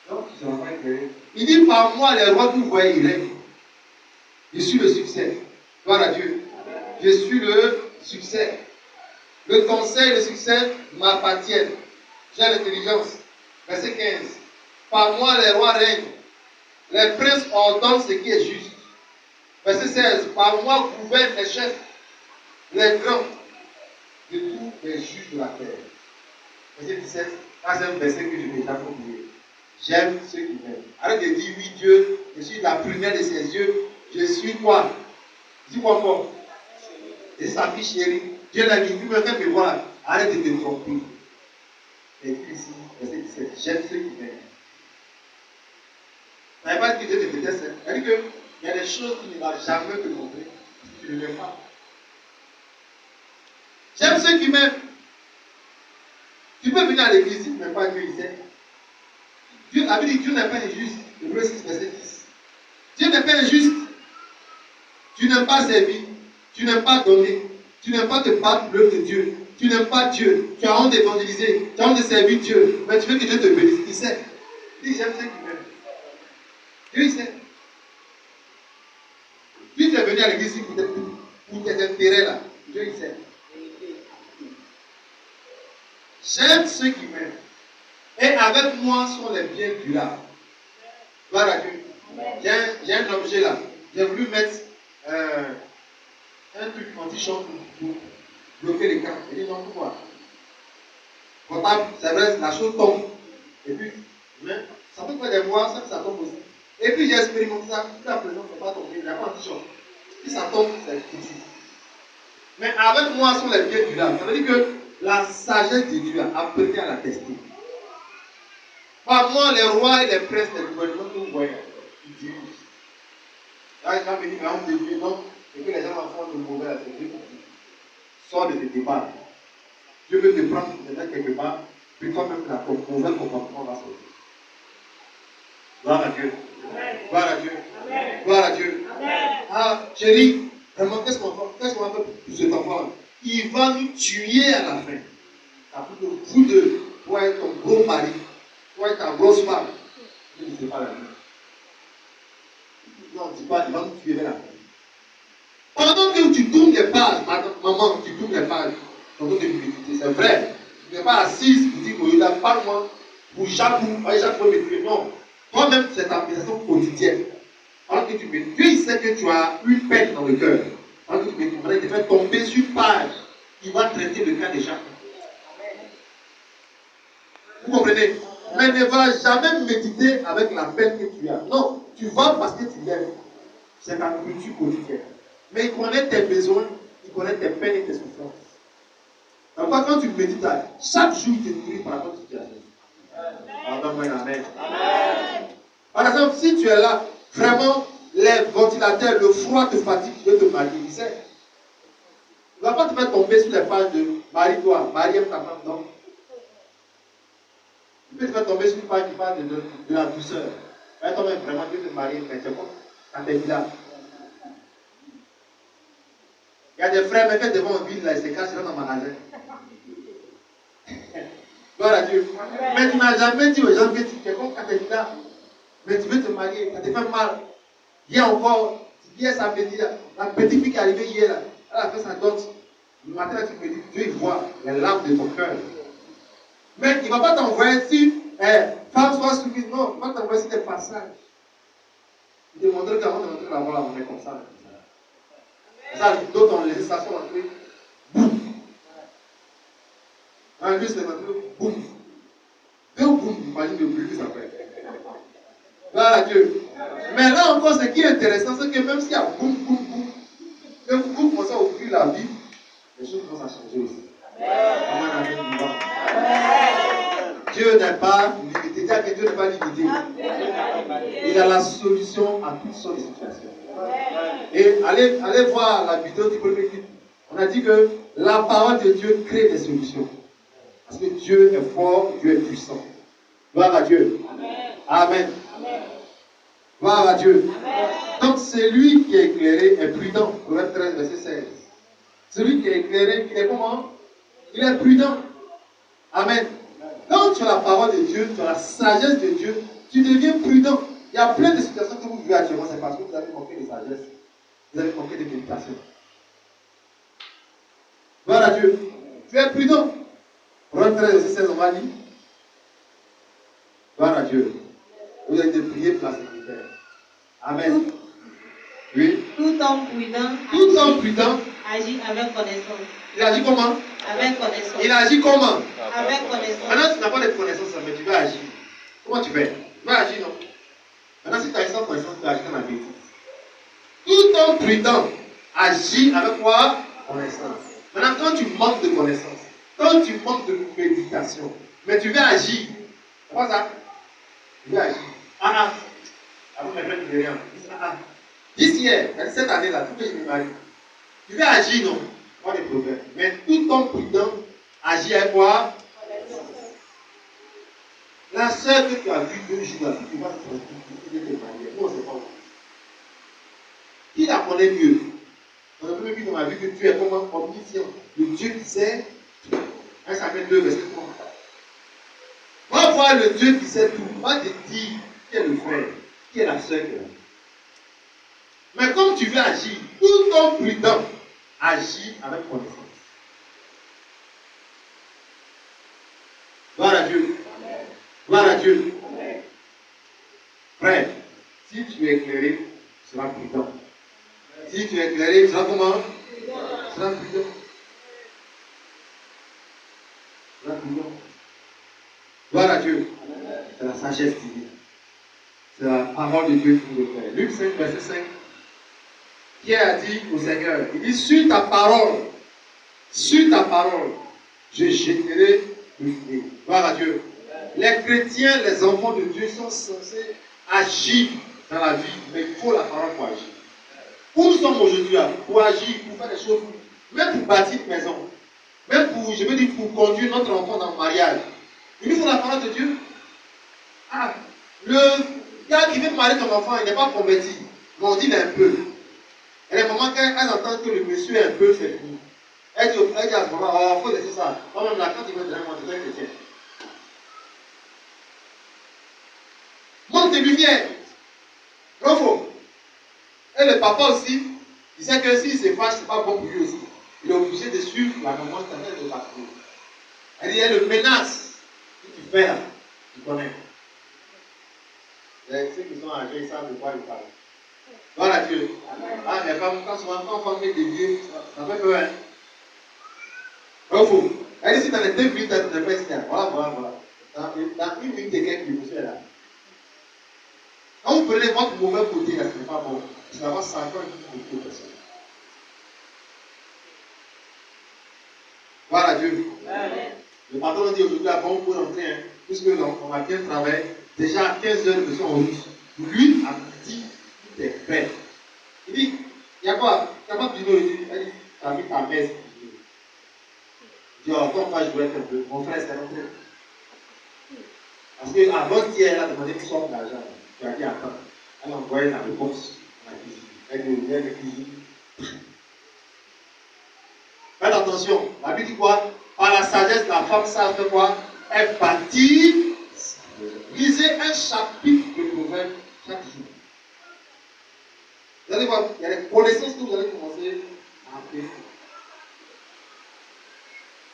Non, tu ne seras pas éclairé. Il dit par moi, les rois que vous voyez, ils règnent. Je suis le succès. Gloire à Dieu. Je suis le succès. Le conseil et le succès m'appartiennent. J'ai l'intelligence. Verset 15. Par moi, les rois règnent. Les princes ordonnent ce qui est juste. Verset 16. Par moi, gouvernent les chefs, les grands, de tous les juges de la terre. Verset 17. Ça, c'est un verset que je vais déjà oublier. J'aime ceux qui m'aiment. Arrête de dire oui, Dieu, je suis la première de ses yeux. Je suis quoi? Dis quoi encore? Et sa fille chérie. Dieu l'a dit, quand me voir, arrête de te tromper. C'est écrit ici, verset 17. J'aime ceux qui m'aiment. Ça ne veut pas dire que Dieu te déteste. C'est-à-dire qu'il y a des choses qu'il ne va jamais te montrer si tu ne l'aimes pas. J'aime ceux qui m'aiment. Tu peux venir à l'église, mais pas Dieu, il sait. Dieu a dit, Dieu n'est pas injuste. Hébreux 6, verset 10. Dieu n'est pas injuste. Tu n'aimes pas servir. Tu n'aimes pas donner. Tu n'aimes pas te battre pour l'œuvre de Dieu. Tu n'aimes pas Dieu. Tu as honte d'évangéliser. Tu as honte de servir Dieu. Mais tu veux que Dieu te bénisse. Il sait. Il dit, j'aime ceux qui m'aiment. Dieu, il sait. Puis tu es venu à l'église pour tes intérêts là. Dieu, il sait. J'aime ceux qui m'aiment. Et avec moi sont les biens durables. Gloire à Dieu. J'ai un objet là. J'ai voulu mettre un truc anti-choc pour bloquer les camps. Il dit non, pourquoi? Portable, c'est vrai, la chose tombe. Et puis, mais ça peut faire des mois, ça tombe aussi. Et puis j'ai expérimenté ça. Jusqu'à présent, ça ne peut pas tomber. Il n'y a pas anti-choc. Si ça tombe, c'est foutu. Mais avec moi sont les biens durables. Ça veut dire que la sagesse de Dieu a appris à la tester. Par moi, les rois et les princes des gouvernements que vous voyez, ils dirigent. Là, quand on me dit, mais on me dit non, et que les gens en font de mauvais, c'est Dieu qui dit. Sors de tes départs. Dieu veut te prendre pour te mettre quelque part, puis toi-même, ton mauvais comportement va sortir. Gloire à Dieu. Gloire à Dieu. Gloire à Dieu. Ah, chérie, vraiment, qu'est-ce qu'on va faire pour cet enfant-là? Il va nous tuer à la fin. À plus de vous deux, toi et ton gros mari, toi et ta grosse femme. Je ne sais pas la vie. Non, dis pas, il va nous tuer à la fin. Pendant que tu tournes les pages, maman, tu tournes les pages, pendant que tu médites, c'est vrai. Tu n'es pas assise pour dire, oh, parle-moi, pour chaque fois me tuer. Non. Toi-même, c'est ta méditation quotidienne. Alors que tu médites, Dieu il sait que tu as une peine dans le cœur. Alors que tu médites, il te fait tomber sur une page. Il va traiter le cas de chacun. Vous comprenez? Mais ne va jamais méditer avec la peine que tu as. Non, tu vas parce que tu l'aimes. C'est ta culture quotidienne. Mais il connaît tes besoins, il connaît tes peines et tes souffrances. Donc quand tu médites, chaque jour il te nourrit par rapport à cette situation. Amen. Par exemple, si tu es là, vraiment, les ventilateurs, le froid te fatigue, tu veux te marier, il sait. Il ne va pas te faire tomber sur les pages de marie-toi, Marie aime ta femme, non. Il peut te faire tomber sur une page qui parle de la douceur. Toi-même, vraiment, Dieu te marie, mais tu es bon, quand tu es là. Il y a des frères, mais quand devant une ville, là, ils se cachent dans un magasin. Gloire à Dieu. Mais tu n'as jamais dit aux gens que tu es comme quand tu es là. Mais tu veux te marier, ça te fait mal. Hier encore, hier samedi, la petite fille qui est arrivée hier, là, elle a fait sa dot. Le matin, là, tu me dis, Dieu voit les larmes de ton cœur. Mais il ne va pas t'envoyer si femme soit soumise. Non, il va t'envoyer si des passages. Il te montre qu'avant de rentrer là-bas, on est comme ça. Ça, d'autres ont laissé ça sur l'entrée. Boum. Un lui, c'est l'entrée. Boum. Deux boum, imagine le bruit que ça fait. Gloire à Dieu. Mais là encore, ce qui est intéressant, c'est que même s'il y a boum, boum, boum, que vous commencez à ouvrir la vie, les choses commencent à changer aussi. Amen, amen. Dieu n'est pas limité. Dis-à que Dieu n'est pas limité. Il a la solution à toutes sortes de situations. Et allez voir la vidéo du premier clip. On a dit que la parole de Dieu crée des solutions. Parce que Dieu est fort, Dieu est puissant. Gloire à Dieu. Amen. Gloire à Dieu. Amen. Donc celui qui est éclairé est prudent. Proverbe 13, verset 16. Celui qui est éclairé, il est comment? Il est prudent. Amen. Quand tu as la parole de Dieu, tu as la sagesse de Dieu, tu deviens prudent. Il y a plein de situations que vous vivez actuellement, c'est parce que vous avez manqué de sagesse. Vous avez manqué de méditation. Gloire à Dieu. Tu es prudent. Proverbe 13, verset 16, on va lire. Gloire à Dieu. Vous avez prié pour la sécurité. Amen. Oui. Tout homme prudent agit avec connaissance. Il agit comment? Avec connaissance. Il agit comment? Avec connaissance. Maintenant, tu n'as pas de connaissance, mais tu vas agir. Comment tu fais? Tu vas agir, non? Maintenant, si tu agis sans connaissance, tu agis dans la bêtise. Tout homme prudent agit avec quoi? Connaissance. Maintenant, quand tu manques de connaissance, quand tu manques de méditation, mais tu veux agir, c'est pas ça? Tu veux agir. Avant mes frères qui rien. D'ici cette année-là, tout que je me marie. Tu veux agir, non? Pas de problème. Mais tout homme prudent agit avec quoi? La sœur que tu as vue 2 jours, là, tu vas te marier. Moi, c'est pas moi. Qui la connaît mieux? On a même vu dans ma vie que Dieu est comme un omniscient. Le Dieu qui sait, 1 Samuel 2, verset 3. Va voir le Dieu qui sait tout. Va te dire qui est le frère, qui est la sœur. Mais comme tu veux agir, tout homme prudent agit avec connaissance. Gloire à Dieu. Gloire à Dieu. Frère, si tu es éclairé, tu seras prudent. Si tu es éclairé, tu seras comment? Tu seras prudent. Tu seras prudent. Gloire à Dieu. C'est la sagesse divine. C'est la parole de Dieu qui nous le fait. Luc 5, verset 5. Pierre a dit au Seigneur, il dit, sur ta parole, je jetterai le filet. Gloire à Dieu. Les chrétiens, les enfants de Dieu sont censés agir dans la vie, mais il faut la parole pour agir. Où nous sommes aujourd'hui, pour agir, pour faire des choses, même pour bâtir une maison, même pour, je veux dire, pour conduire notre enfant dans le mariage, il nous faut la parole de Dieu. Ah, le gars qui veut marier ton enfant, il n'est pas converti, mais on dit il est un peu. Et les moments qu'elle entend que le monsieur est un peu, c'est fini. Elle dit à ce moment, oh, il faut laisser ça. Moi-même là, quand il me dit, moi, je suis un chrétien. Monte de lumière. Profond. Et le papa aussi, il sait que s'il se fâche, c'est pas bon pour lui aussi. Il est obligé de suivre la maman qui de la cour. Elle dit, elle le menace. Ce que tu fais là, tu connais. Et ceux qui sont âgés, ils savent de quoi ils parlent. Voilà Dieu. Ah, mais quand souvent, quand on fait des vieux, ça fait peur, hein. Profond. Elle dit, si dans les 2 minutes, elle ne fait pas. Voilà. Dans 1 minute et quelques, vous êtes là. Quand vous prenez votre mauvais côté, là, ce n'est pas bon. Ça va s'accroître beaucoup de personnes. Voilà Dieu. Amen. Le patron dit aujourd'hui, là, bon, pour entrer, hein, puisque on a bien travaillé, déjà à 15 heures de son russe. Lui a dit, tout est prêt. Il dit, il y a quoi? Il n'y a pas de dîner. Elle dit, tu as vu ta messe. Il dit, oh, quand moi je dois être un peu, mon frère, c'est rentré. Parce qu'avant-hier, elle a demandé une somme d'argent. Tu as dit, attends. Elle a envoyé la réponse à la cuisine. Elle dit, elle cuisine. Faites attention. La Bible dit quoi? Par la sagesse, la femme sage fait quoi? Elle bâtit. Lisez un chapitre de Proverbes chaque jour. Vous allez voir, il y a des connaissances que vous allez commencer à apprendre.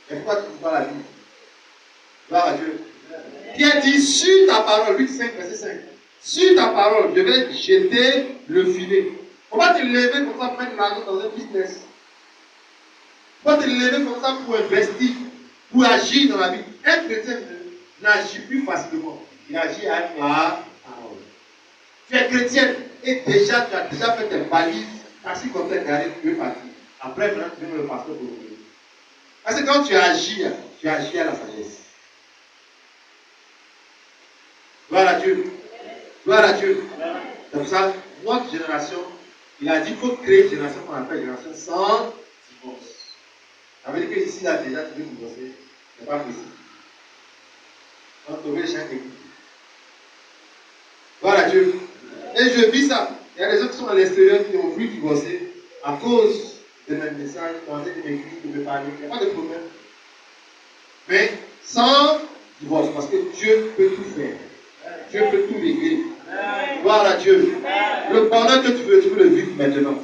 Et pourquoi tu ne dis pas la Bible? Gloire à Dieu. Pierre dit, sur ta parole, Luc 5, verset 5. Sur ta parole, je vais jeter le filet. Il ne faut pas te lever comme ça pour mettre l'argent dans un business. Il ne faut pas te lever comme ça pour investir, pour agir dans la vie. Un chrétien n'agit plus facilement. Il agit avec la parole. Tu es chrétien et déjà tu as déjà fait tes balises. Ainsi comme tu es garé, tu veux partir. Après, maintenant, tu viens le pasteur pour revenir. Parce que quand tu agis à la sagesse. Gloire à Dieu. Gloire à Dieu. C'est pour ça, notre génération, il a dit qu'il faut créer une génération qu'on appelle génération sans divorce. Ça veut dire que ici, là, déjà, tu veux divorcer. Ce n'est pas possible. On va trouver chaque équipe. Gloire à Dieu. Et je vis ça. Il y a des gens qui sont à l'extérieur qui ont voulu divorcer à cause de mes messages, qui ont envie de m'écrire, de me parler. Il n'y a pas de problème. Mais sans divorce, parce que Dieu peut tout faire. Dieu peut tout régler. Gloire à Dieu. Le bonheur que tu veux le vivre maintenant.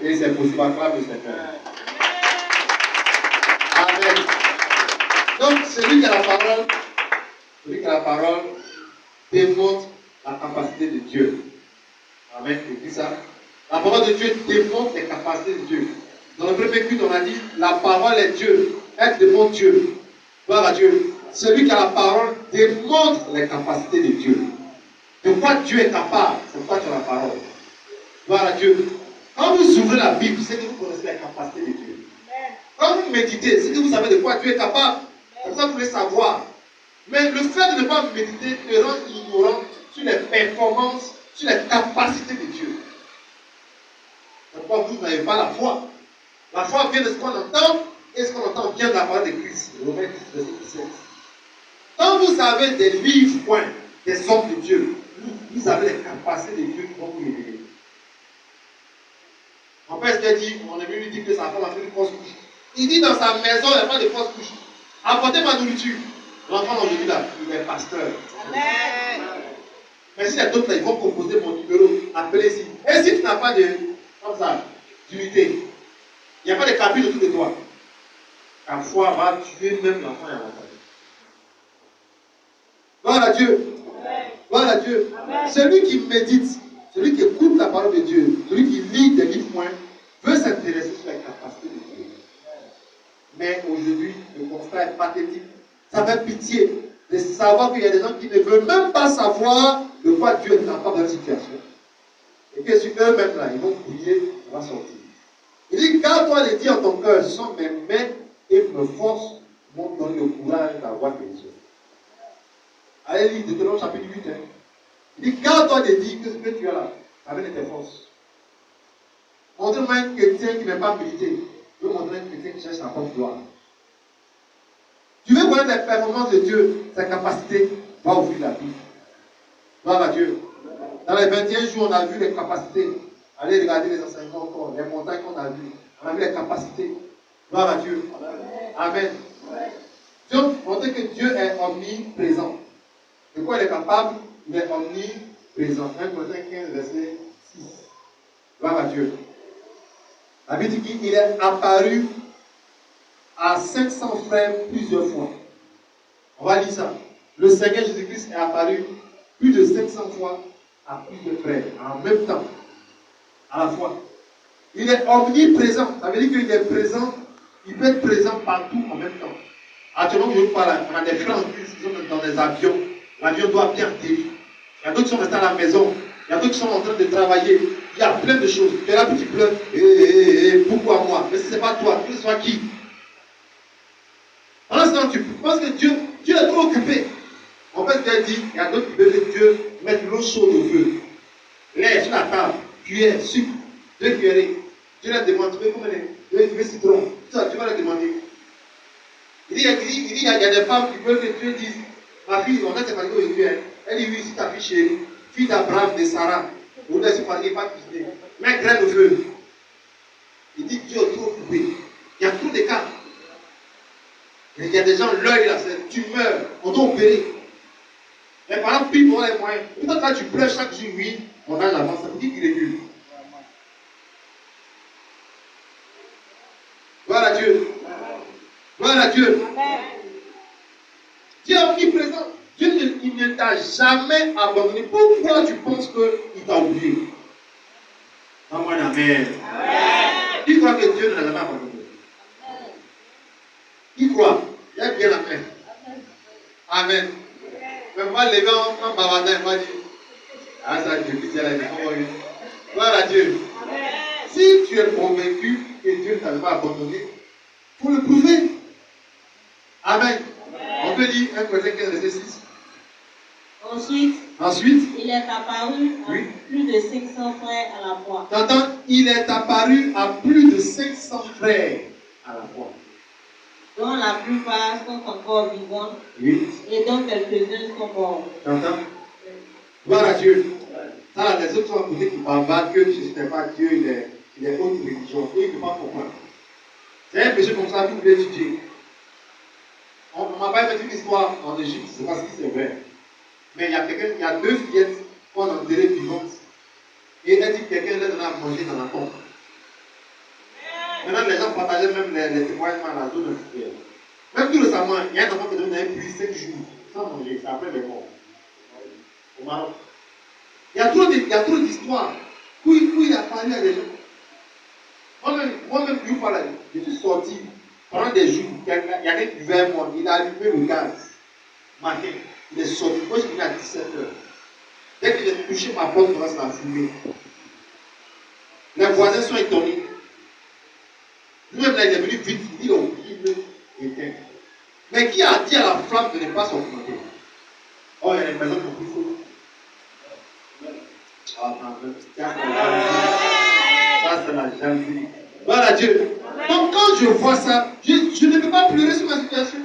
Et c'est possible. Acclame le Seigneur. Amen. Donc, celui qui a la parole, démontre la capacité de Dieu. Amen. Tu dis ça? La parole de Dieu démontre les capacités de Dieu. Dans le premier culte, on a dit la parole est Dieu. Elle démontre Dieu. Gloire à Dieu. Celui qui a la parole démontre les capacités de Dieu. De quoi Dieu est capable, c'est quoi tu as la parole. Gloire à Dieu. Quand vous ouvrez la Bible, c'est que vous connaissez les capacités de Dieu. Quand vous méditez, c'est que vous savez de quoi Dieu est capable. C'est pour ça que vous voulez savoir. Mais le fait de ne pas méditer te rend ignorant sur les performances, sur les capacités de Dieu. C'est pourquoi vous n'avez pas la foi. La foi vient de ce qu'on entend, et ce qu'on entend vient de la parole de Christ. Romains 10, verset 17. Quand vous avez des livres, des hommes de Dieu, vous avez les capacités de Dieu qui vont vous révéler. Mon père s'est dit, mon ami lui dit que sa femme a fait une fausse couche. Il dit dans sa maison, il n'y a pas de fausse couche. Apportez ma nourriture. L'enfant aujourd'hui là, il est pasteur. Amen. Mais si les autres là, ils vont composer mon numéro, appelez ici. Et si tu n'as pas de, comme ça, d'unité, il n'y a pas de capite autour de toi, ta foi va tuer même l'enfant et l'enfant. Gloire à Dieu. Gloire à Dieu. Amen. Celui qui médite, celui qui écoute la parole de Dieu, celui qui lit des livres points, veut s'intéresser sur la capacité de Dieu. Mais aujourd'hui, le constat est pathétique. Ça fait pitié de savoir qu'il y a des gens qui ne veulent même pas savoir de quoi Dieu est capable dans une situation. Et que sur eux-mêmes là, ils vont prier, ça va sortir. Il dit, garde-toi les dire en ton cœur, ce sont mes mains et mes forces m'ont donné le courage d'avoir des yeux. Allez lire Deutéronome chapitre 8. Hein. Il dit, garde-toi de dire que ce que tu as là, avec tes forces. Montre-moi un chrétien qui n'est pas médité. veux montrer un chrétien qui cherche sa propre gloire. Tu veux connaître les performances de Dieu, sa capacité, va ouvrir la Bible. Gloire à Dieu. Dans les 21 jours, on a vu les capacités. Allez regarder les enseignements encore, les montagnes qu'on a vues. On a vu les capacités. Gloire à Dieu. Amen. Donc, montrer que Dieu est omniprésent. De quoi il est capable? Il est omniprésent. 1 Corinthiens 15, verset 6. Gloire à Dieu. La Bible dit qu'il est apparu à 500 frères plusieurs fois. On va lire ça. Le Seigneur Jésus-Christ est apparu plus de 500 fois à plus de frères en même temps, à la fois. Il est omniprésent. Ça veut dire qu'il est présent. Il peut être présent partout en même temps. Actuellement, je vous parle, on a des frères en Christ qui sont dans des avions. L'avion doit bien atterrir. Il y a d'autres qui sont restés à la maison. Il y a d'autres qui sont en train de travailler. Il y a plein de choses. Tu es là, puis tu pleures. Pourquoi moi? Mais si ce n'est pas toi, que ce soit qui? Pendant ce temps, tu penses que Dieu est trop occupé. En fait, Dieu dit, il y a d'autres qui veulent que Dieu mette l'eau chaude au feu. L'air sur la table, cuillère, sucre, 2 cuillerées. Dieu leur demande, tu veux combien de citron? Tout ça, tu vas leur demander. Il y a des femmes qui veulent que Dieu dise, ma fille, on a ses fatigues aujourd'hui. Elle dit, oui, c'est ta fille chérie, fille d'Abraham, de Sarah. Vous ne fatiguez pas cuisiner. Mets graine au feu. Il dit, Dieu est trop occupé. Il y a trop de cas. Il y a des gens, l'œil là, c'est tumeur, on doit opérer. Les parents prient pour les moyens. Peut-être quand tu pleures chaque jour, oui, mon âge avance, ça veut dire qu'il est nul. Gloire à Dieu. Gloire à Dieu. Dieu est omniprésent. Dieu ne t'a jamais abandonné. Pourquoi tu penses qu'il t'a oublié? Amen. Amen. Qui croit que Dieu ne l'a jamais abandonné? Qui croit? Il y a bien la main. Amen. Mais moi, lever en bavardant, il m'a dit, ah, ça, Dieu, qui la vie. Gloire à Dieu. Amen. Si tu es convaincu que Dieu ne t'a pas abandonné, il faut le prouver. Amen. On peut dire 1 Corinthiens 15, verset 6. Ensuite, il est apparu à plus de 500 frères à la fois. T'entends? Il est apparu à plus de 500 frères à la fois. Dont la plupart sont encore vivants. Oui. Et dont quelques-uns sont morts. T'entends? Gloire à Dieu. Ça, les autres sont à côté qui parlent que Jésus n'est pas Dieu, il est autre religion. Et il ne peut pas comprendre. C'est un péché comme ça que vous voulez étudier. On m'a pas fait une histoire en Égypte, je ne sais pas si c'est vrai. Mais il y a 2 fillettes qu'on a enterrées vivantes. Et elle dit que quelqu'un les a mangé dans la tombe. Maintenant, les gens partageaient même les témoignages à la zone de prière. Même tout récemment, il y a un enfant qui est devenu un puits 5 jours sans manger. C'est après les morts. Au Maroc. Il y a trop d'histoires où il a parlé à des gens. Moi-même, je suis sorti pendant des jours. Il y a quelqu'un qui buvait un mois. Il a allumé le gaz. Matin. Il est sorti. Moi, je suis venu à 17h. Dès que j'ai touché ma porte, on va se fumer. Les voisins sont étonnés. Lui-même, là, il est venu vite. Il a oublié de éteindre. Mais qui a dit à la flamme de ne pas s'augmenter? Oh, il y a des maisons qui ont pris feu. Ça, c'est la jalousie. Voilà Dieu. Donc, quand je vois ça, je ne peux pas pleurer sur ma situation.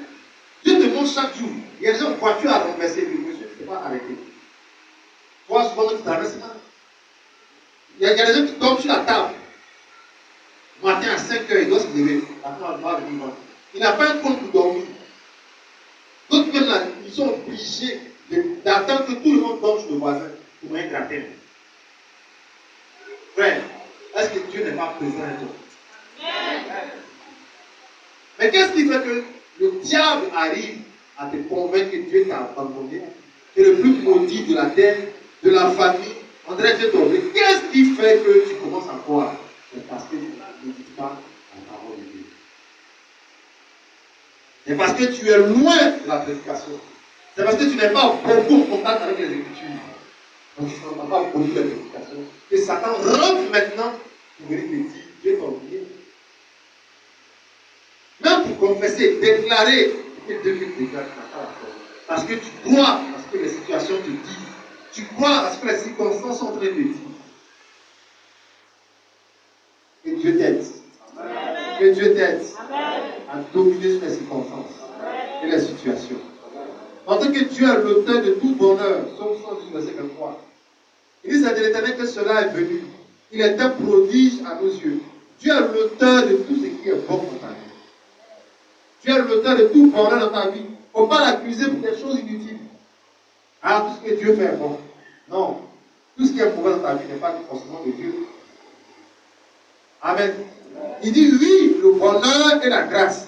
Dieu te montre chaque jour. Il y a des gens en voiture à renverser. Le monsieur ne s'est pas arrêté. Toi, souvent, tu traverses ça. Il y a des gens qui tombent sur la table. Matin à 5h, il doit se lever. Il n'a pas un compte pour dormir. D'autres même là, ils sont obligés d'attendre que tout le monde dorme sur le voisin pour un gratin. Frère, est-ce que Dieu n'est pas présent à toi? Mais qu'est-ce qui fait que le diable arrive à te convaincre que Dieu t'a abandonné? Tu es le plus maudit de la terre, de la famille. On dirait Dieu t'a oublié. Qu'est-ce qui fait que tu commences à croire? C'est parce que tu ne dis pas la parole de Dieu. C'est parce que tu es loin de la prédication. C'est parce que tu n'es pas beaucoup en contact avec les Écritures. Donc tu ne pas beaucoup de prédication. Que Satan rentre maintenant pour venir te dire Dieu t'a oublié. Même pour confesser, déclarer que Dieu te déclare. Parce que tu crois à ce que les situations te disent. Tu crois à ce que les circonstances sont en train de te dire. Que Dieu t'aide. Que Dieu t'aide à dominer sur les circonstances et les situations. Parce que Dieu est l'auteur de tout bonheur. Psaume 110, verset 23. Il dit, c'est de l'Éternel que cela est venu. Il est un prodige à nos yeux. Dieu est l'auteur de tout ce qui est bon dans ta vie. Dieu est l'auteur de tout bonheur dans ta vie. Il ne faut pas l'accuser pour des choses inutiles. Ah, tout ce que Dieu fait est bon. Non. Tout ce qui est mauvais dans ta vie n'est pas forcément de Dieu. Amen. Il dit, oui, le bonheur et la grâce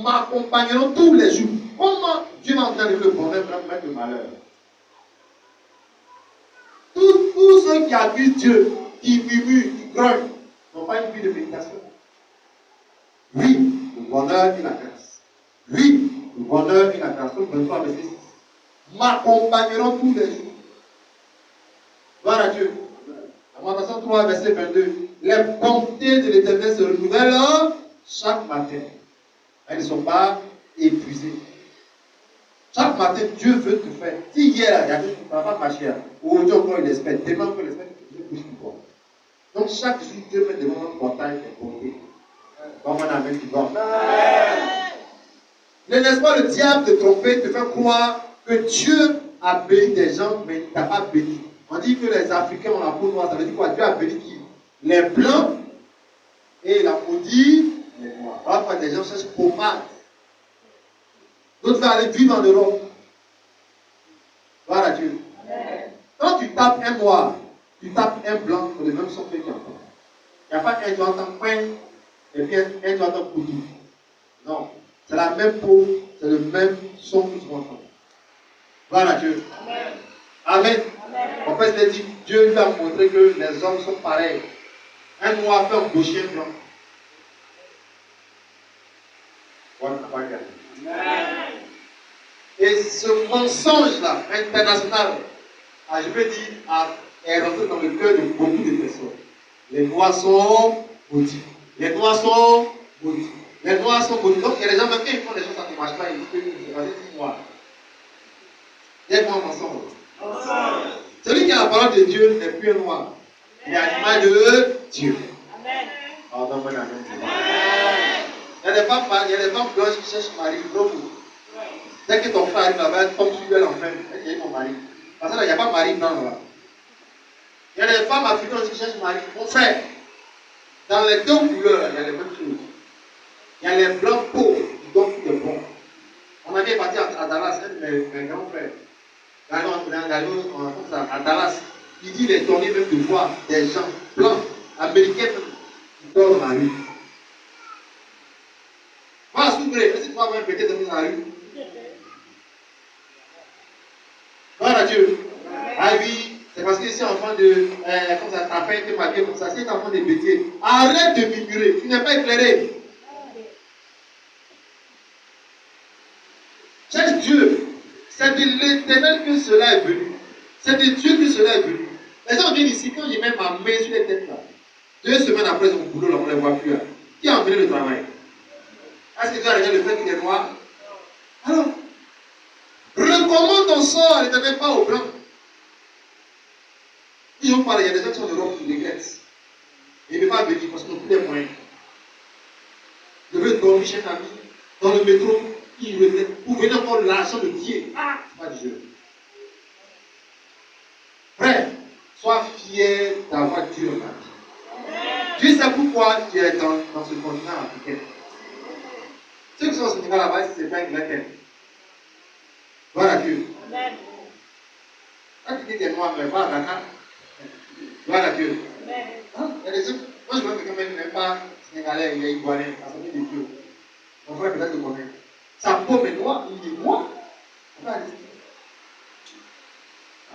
m'accompagneront tous les jours. Comment Dieu m'a donné le bonheur pour mettre le malheur? Tous ceux qui accusent Dieu, qui murmurent, qui grognent, n'ont pas une vie de méditation. Oui, le bonheur et la grâce. Oui, le bonheur et la grâce. Comme 23, verset 6. M'accompagneront tous les jours. Gloire à Dieu. Lamentation 3, verset 22. Les bontés de l'Éternel se renouvellent chaque matin. Elles ne sont pas épuisées. Chaque matin, Dieu veut te faire. Si hier, il y a quelque chose qui ne va pas marcher, aujourd'hui encore il espère, demain encore il espère que Dieu puisse plus fort. Donc chaque jour, Dieu met devant notre portail des bontés. Comme un amen qui va. Ne laisse pas le diable te tromper, te faire croire que Dieu a béni des gens, mais il ne t'a pas béni. On dit que les Africains ont la peau noire, ça veut dire quoi? Dieu a béni qui? Les blancs, et il a maudit les noirs. Parfois, des gens cherchent pommade. D'autres veulent aller vivre en Europe. Gloire à Dieu. Amen. Quand tu tapes un noir, tu tapes un blanc, pour le même son que tu entends. Il n'y a pas un doigt en coin et puis un doigt en couteau. Non. C'est la même peau, c'est le même son que tu entends. Gloire à Dieu. Amen. Amen. Amen. En fait, il dit, Dieu lui a montré que les hommes sont pareils. Un noir peut embaucher un blanc. Voilà, Amen. Et ce mensonge-là, international, je peux dire, est rentré dans le cœur de beaucoup de personnes. Les noirs sont maudits. Les noirs sont maudits. Les noirs sont maudits. Donc, il y a des gens, même quand ils font des choses, ça ne marche pas, ils disent que c'est des noirs. Il y a quoi mensonge? Celui qui a la parole de Dieu n'est plus un noir. Il est l'image de Dieu. Amen. Oh, non, amen. Il y a des femmes blanches qui cherchent mari. Dès que ton frère arrive là-bas, tombe sur elle en fait. Elle dit, mon mari. Parce que là, il n'y a pas de mari blanc là. Il y a des femmes africaines qui cherchent mari. Mon frère, dans les deux couleurs, il y a les mêmes choses. Il y a les blancs pauvres qui donnent tout de bon. On avait parti à Dallas, mes grands frères. À Dallas, il dit, il est tourné même de voir des gens blancs, américains même, qui dorment dans la rue. Voilà, s'ouvrir, est-ce que tu vas avoir un petit dormir dans la rue? Gloire à Dieu. Ah oui, c'est parce que c'est enfant de. Comme ça, ta peine était maquillée comme ça, c'est enfant de bêtises. Arrête de murmurer, tu n'es pas éclairé. Cherche Dieu. C'est de l'Éternel que cela est venu. C'est de Dieu que cela est venu. Les gens viennent ici, quand je mets ma main sur les têtes là, 2 semaines après son boulot, là, on ne les voit plus. Là. Qui a emmené le travail? Est-ce que tu as regardé le fait qu'il est noir? Alors, recommande ton sort à l'Éternel, pas au blanc. Ils ont parlé, il y a des gens qui sont en Europe qui regrettent. Ils ne peuvent pas venir parce qu'ils n'ont plus les moyens. Je veux dormir chez un ami, dans le métro, ils regrettent. Pour venir encore l'argent de Dieu. Ah, c'est pas du jeu. Frère, sois fier d'avoir Dieu dans ta vie. Dieu sait pourquoi tu es dans ce continent africain. Ceux qui sont au Sénégal là-bas, c'est pas une Angleterre. Gloire à Dieu. Amen. Quand tu dis que tu es noir, mais pas à Dakar. Gloire à Dieu. Amen. Hein? Il y a des gens, moi je vois que quelqu'un même n'est pas sénégalais, il est ivoirien, ça s'appelle de Dieu. Mon frère peut-être le connaît. Sa peau est noire, il est noir. On va aller.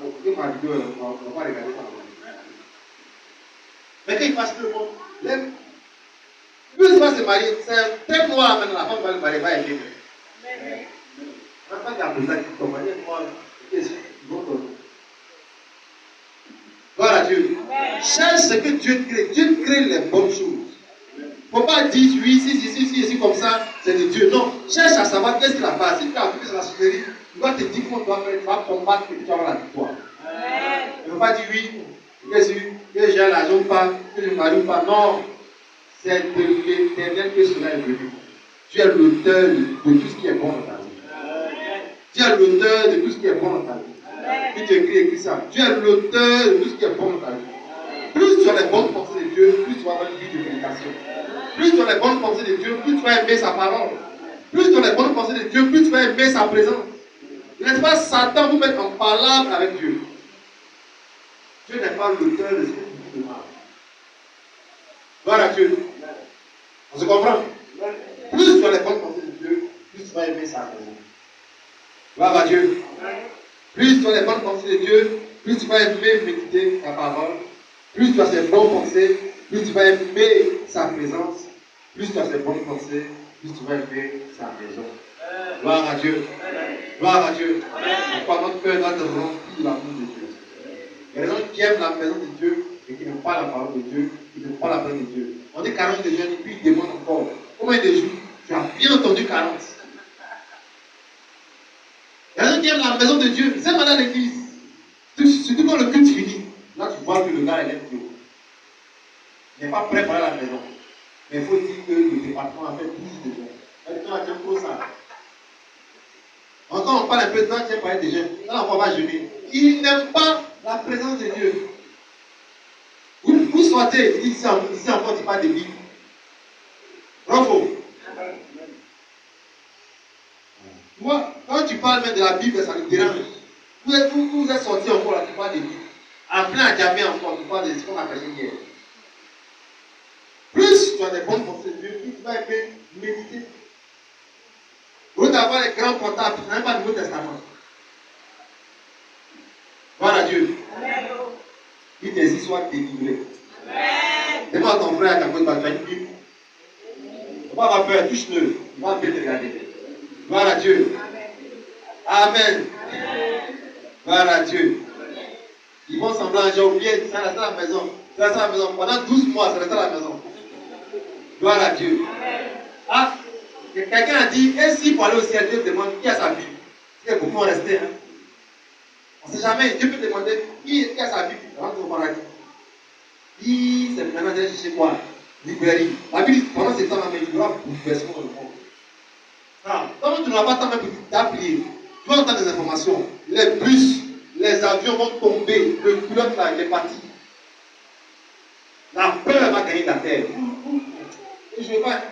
Alors, écoutez ma vidéo, on va regarder ça. Mais quand il passe le monde, l'aime. Lui, il va se marier, c'est très noir maintenant, la femme va le marier, va aimer. Amen. On n'a pas gardé ça qui tombe, il est noir, il est bon. Gloire à Dieu. Amen. Cherche ce que Dieu crée. Dieu crée les bonnes choses. Il ne faut pas dire oui, si, comme ça, c'est de Dieu. Non, cherche à savoir qu'est-ce qu'il a fait. Si tu as appris sur la soufflerie, tu dois te dire qu'on doit faire, tu vas combattre et tu vas avoir la victoire. Il ne faut pas dire oui, que j'ai l'argent ou pas, que je ne marie ou pas. Non. C'est de l'Éternel que cela est venu. Tu es l'auteur de tout ce qui est bon dans ta vie. Tu es l'auteur de tout ce qui est bon dans ta vie. Puis tu écris ça. Tu es l'auteur de tout ce qui est bon dans ta vie. Plus tu as les bonnes pensées de Dieu, plus tu vas avoir une vie de méditation. Plus tu as les bonnes pensées de Dieu, plus tu vas aimer sa parole. Plus tu as les bonnes pensées de Dieu, plus tu vas aimer sa présence. N'est-ce pas, Satan vous met en palabre avec Dieu. Dieu n'est pas l'auteur de ce que tu dis de mal. Gloire à Dieu. On se comprend? Plus tu as les bonnes pensées de Dieu, plus tu vas aimer sa présence. Gloire à Dieu. Plus tu as les bonnes pensées de Dieu, plus tu vas aimer méditer sa parole. Plus tu as ses bonnes pensées, plus tu vas aimer sa présence. Plus tu as ses bonnes pensées, plus tu vas aimer sa maison. Gloire à Dieu. Gloire à Dieu. Pourquoi notre cœur doit être rempli de l'amour de Dieu. Il y a des gens qui aiment la maison de Dieu et qui n'aiment pas la parole de Dieu, qui n'aiment pas la parole de Dieu. On dit 40 de jeunes et puis ils demandent encore. Combien de jours? Tu as bien entendu 40. Il y a des gens qui aiment la maison de Dieu, ils aiment aller à l'église. Surtout quand le culte finit. Là, tu vois que le gars, il aime Dieu. Il n'est pas prêt pour aller à la maison. Mais il faut dire que le département a fait 12 de jeunes. Maintenant, tu aimes trop ça. Encore, on parle un peu de temps, tu aimes parler des jeunes. Là, on va jeûner. Il n'aime pas la présence de Dieu. Vous sortez, ici encore, tu parles de Bible. Bravo. Moi, quand tu parles même de la Bible, ça me dérange. Vous êtes sortis encore là, tu parles de Bible. En plein jamais encore, tu parles de ce qu'on a fait hier. Plus tu as des bonnes pensées de Dieu, plus tu vas aimer méditer. Au lieu d'avoir les grands comptables, tu n'as même pas le Nouveau Testament. Gloire à Dieu. Amen. Que tes histoires délivrées. Demande à ton frère à ta côté, tu as une Bible. Il ne faut pas avoir peur, touche-le. Il va bien te regarder. Gloire à Dieu. Amen. Gloire à Dieu. Ils vont semblant, j'ai oublié, ça reste à la maison. Ça reste à la maison. Pendant 12 mois, ça reste à la maison. Gloire à Dieu. Ah, quelqu'un a dit, et si pour aller au ciel, Dieu demande qui a sa Bible? Il y a beaucoup vont rester. Hein? On ne sait jamais, Dieu peut demander qui a sa Bible. Rentre au paradis. Qui c'est maintenant d'aller chercher quoi? Librairie. La Bible, pendant ce temps-là, il y aura bouleversement dans le monde. Ah, donc tu n'auras pas tant même d'appliquer. Tu vas entendre des informations. Les bus, les avions vont tomber. Le pilote là, il est parti. La peur va gagner la terre. Et je ne veux pas.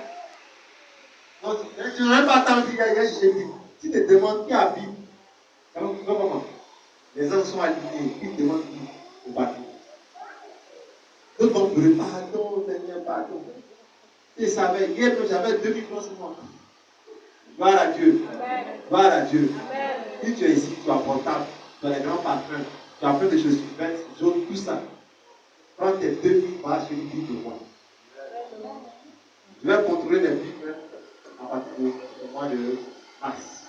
Donc, tu n'auras pas tant qu'il y a chez lui. Si tu te demandes qui a la Bible, ça va comment? Les gens sont alignés. Ils te demandent qui au bâtiment. D'autres vont pleurer. Pardon, Seigneur, pardon. Et ça avait, hier, j'avais 2000 francs sur moi. Gloire à Dieu. Amen. Gloire à Dieu. Amen. Si tu es ici, tu as portable, tu as les grands parfums, tu as plein de choses vertes, jaunes, tout ça. Prends tes 2000 par sur une Bible de moi. Je vais contrôler les Bibles à partir du mois de mars.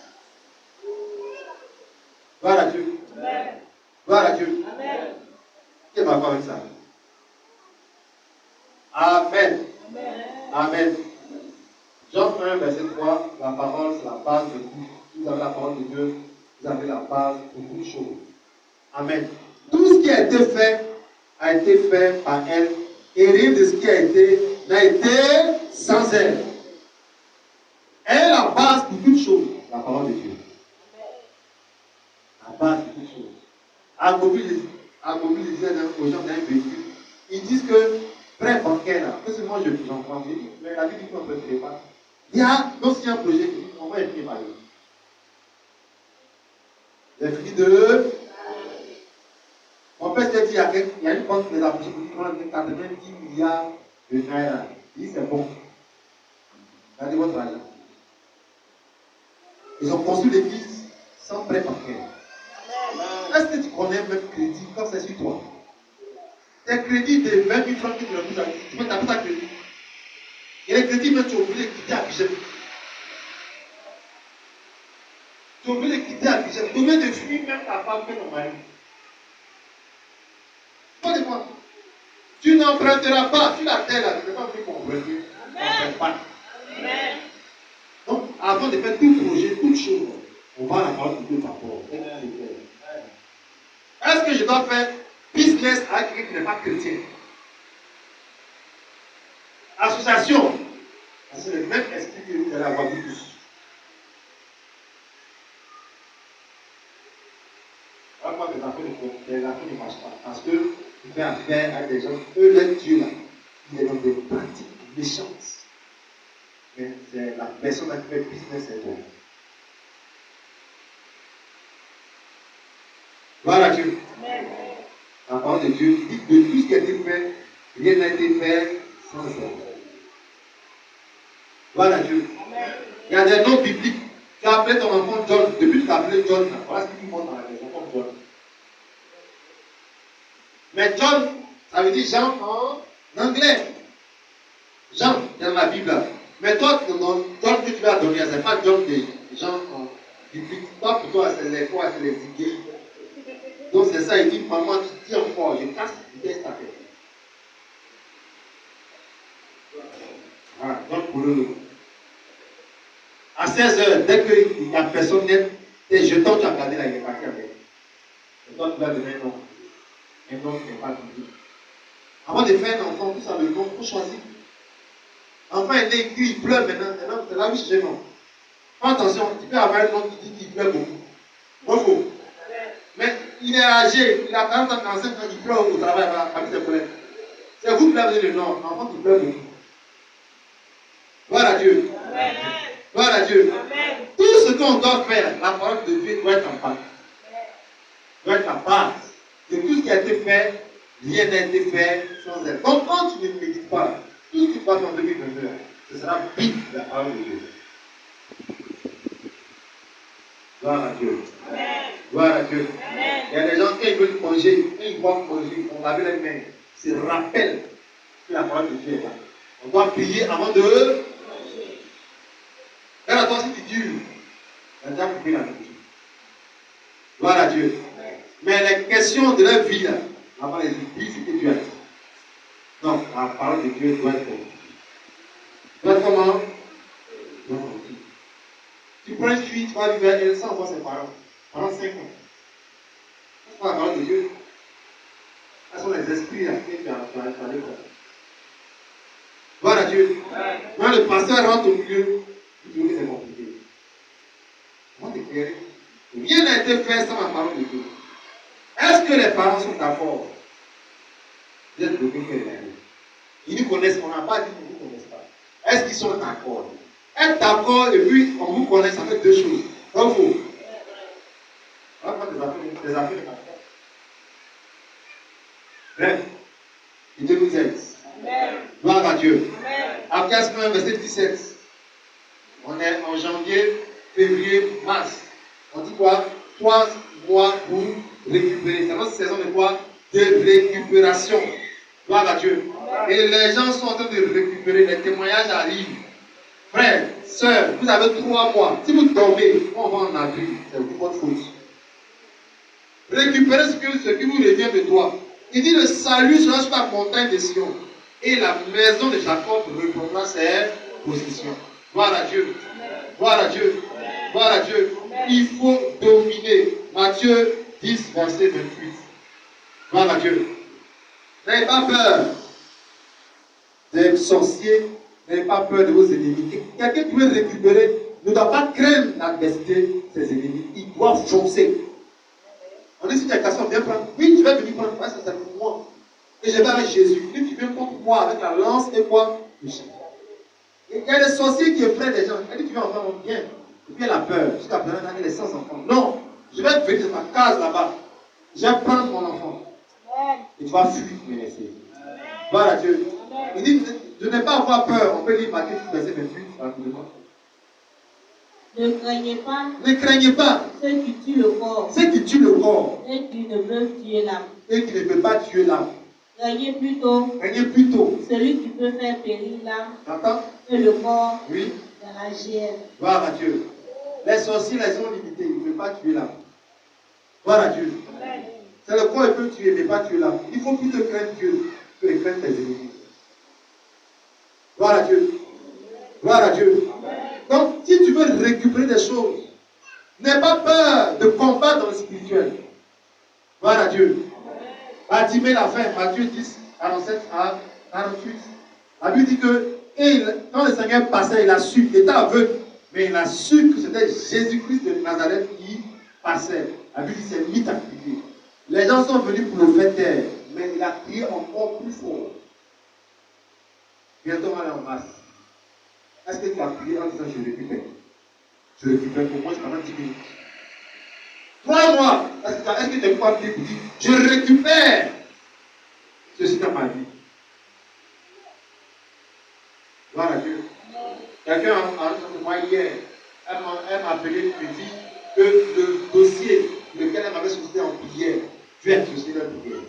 Gloire à Dieu. Amen. Gloire à Dieu. Amen. Qui va faire avec ça? Amen. Amen. Amen. Jean 1, verset 3, la parole, c'est la base de tout. Vous avez la parole de Dieu, vous avez la base de toutes choses. Amen. Tout ce qui a été fait par elle, et rien de ce qui a été n'a été sans elle. Elle est la base de toutes choses, la parole de Dieu. La base de toutes choses. À Mobile disait aux gens d'un véhicule, ils disent que prêt bancaire là, parce que moi j'en prends, mais la vie dit qu'on ne peut pas. Il y a un projet, on va être préparé. J'ai fini de. Mon père s'est dit, il y a une banque qui les a poussés pour dire qu'on a 90 milliards de naira. Il dit, c'est bon. Regardez votre argent. Ils ont construit l'église sans prêt bancaire. Est-ce que tu connais même crédit quand c'est sur toi? Tes crédits de 20 000 francs que tu refuses à l'église, tu peux taper ta crédit. Et les crédits, même tu es obligé de quitter à Bichette. Tu es obligé de quitter à Bichette. Tu es obligé de fuir même ta femme que ton mari. Pas de moi. Tu n'emprunteras pas sur la terre là, tu ne peux pas venir comprendre. Tu n'empruntes pas. Amen. Donc, avant de faire tout projet, toute chose, on va à la parole de Dieu par rapport. Est-ce que je dois faire business avec quelqu'un qui n'est pas chrétien? l'association. C'est le même esprit que vous allez avoir vous tous. Alors moi, les affaires ne marchent pas. Parce que vous faites affaire à des gens, eux, leur Dieu là, il est dans des pratiques méchantes. Mais c'est la personne qui fait business et tout. Gloire à Dieu. Amen. La parole de Dieu dit que de tout ce qui a été fait, rien n'a été fait sans elle. Gloire à Dieu. Amen. Il y a des noms bibliques. Tu as appelé ton enfant John. Depuis que tu as appelé John, voilà ce qu'il montre dans la maison comme John. Mais John, ça veut dire Jean en anglais. Jean, dans la Bible. Mais toi, John que tu vas donner, ce n'est pas John des gens en biblique. Toi, pour toi, c'est les quoi, c'est les idées. Donc c'est ça, il dit, maman, tu dis encore, je casse l'idée ta tête. Voilà, donc pour le. À 16h, dès qu'il n'y a personne net, tes jetons, tu as gardé là, il est parti avec. Et toi, tu vas donner un nom. Un nom qui n'est pas public. Avant de faire un enfant, tout ça, le nom, il faut choisir. L'enfant est né, il pleure maintenant, c'est là où je non. Fais attention, tu peux avoir un nom qui dit qu'il pleure beaucoup. Beaucoup. Mais il est âgé, il a 40 ans, 45 ans, il pleure au travail avec ses collègues. C'est vous qui l'avez le nom, l'enfant qui pleure beaucoup. Gloire à Dieu. Amen. Gloire à Dieu. Amen. Tout ce qu'on doit faire, la parole de Dieu doit être en part. Doit être en part. De tout ce qui a été fait, rien n'a été fait sans elle. Donc quand tu ne médites pas, tout ce qui passe en 2022, ce sera vite la parole de Dieu. Gloire à Dieu. Amen. Gloire à Dieu. Amen. Il y a des gens qui veulent manger, quand ils vont manger, on lave les mains. C'est rappel que la parole de Dieu est là. On doit prier avant de manger. Regarde toi si tu dures, la dame prie la nourriture. Gloire à Dieu. Amen. Mais les questions de leur vie, là, avant les dis ce que Dieu a dit. Donc, la parole de Dieu doit être compliquée. Doit être comment? Doit être compliquée. Tu prends une fille, tu vas vivre avec elle sans voir ses parents. Pendant 5 ans. C'est pas la parole de Dieu. Ce sont les esprits là qui tu as parlé. Gloire à Dieu. Quand le pasteur rentre au milieu, il dit que c'est compliqué. Comment t'éclairer? Rien n'a été fait sans la parole de Dieu. Est-ce que les parents sont d'accord? Vous êtes bloqués que les amis. Ils nous connaissent, on n'a pas dit qu'ils ne nous connaissent pas. Est-ce qu'ils sont d'accord? Être d'accord et puis on vous connaît, ça fait deux choses. Donc vous. On va prendre des affaires de partage. Bref, que Dieu nous aide. Gloire à Dieu. Acte 1, verset 17. On est en janvier, février, mars. On dit quoi? 3 mois pour récupérer. C'est notre saison de quoi? De récupération. Gloire à Dieu. Et les gens sont en train de récupérer. Les témoignages arrivent. Frères, sœurs, vous avez 3 mois. Si vous tombez, on va en avril. C'est votre faute. Récupérez ce qui vous revient de toi. Il dit le salut sera sur la montagne de Sion. Et la maison de Jacob reprendra ses positions. Gloire à Dieu. Gloire à Dieu. Gloire à Dieu. Il faut dominer. Matthieu 10, verset 28. Gloire à Dieu. N'ayez pas peur des sorciers. N'ayez pas peur de vos ennemis. Quelqu'un qui veut récupérer ne doit pas craindre l'adversité de ses ennemis. Il doit foncer. On dit si tu as question, viens prendre. Oui, tu vas venir prendre. Ouais, ça c'est pour moi. Et je vais avec Jésus. Lui, tu viens contre moi avec la lance et quoi? Le chien. Il y a des sorciers qui effraient des gens. Elle dit tu viens enfin, on vient. Et puis elle a peur. Jusqu'à présent, elle est sans enfant. Non, je vais venir dans ma case là-bas. Je vais prendre mon enfant. Et tu vas fuir, me laisser. Voilà Dieu. Il dit de ne pas avoir peur. On peut lire Matthieu 10, verset 28 rapidement. Ne craignez pas. Ne craignez pas. Ceux qui tuent le corps. Ceux qui tuent le corps. Et qui ne peuvent tuer l'âme. Et qui ne peuvent pas tuer l'âme. Craignez plutôt. Craignez plutôt. Celui qui peut faire périr l'âme. T'entends? Et le corps. Oui. Dans la géhenne. Gloire à Dieu. Les sorciers, ils sont limités. Ils ne peuvent pas tuer l'âme. Gloire à Dieu. C'est le corps qui peut tuer, mais pas tuer l'âme. Il faut plutôt craindre Dieu que de craindre tes ennemis. Gloire à Dieu. Gloire à Dieu. Donc, si tu veux récupérer des choses, n'aie pas peur de combattre dans le spirituel. Gloire à Dieu. Bartimée la fin, Matthieu 10, 47 à 48. La Bible dit que, Et quand le Seigneur passait, il a su, il était aveugle, mais il a su que c'était Jésus-Christ de Nazareth qui passait. La Bible dit c'est mis à crier. Les gens sont venus pour le faire taire, mais il a crié encore plus fort. Bientôt on va aller en masse. Est-ce que tu as crié en disant je récupère? Je récupère pour moi, c'est pendant 10 minutes. 3 mois. Est-ce que tu n'as pas crié pour dire je récupère ceci dans ma vie? Gloire à Dieu. Quelqu'un a dit moi hier, elle m'a appelé et dit que le dossier lequel elle m'avait sollicité en prière, Dieu a sollicité leur prière.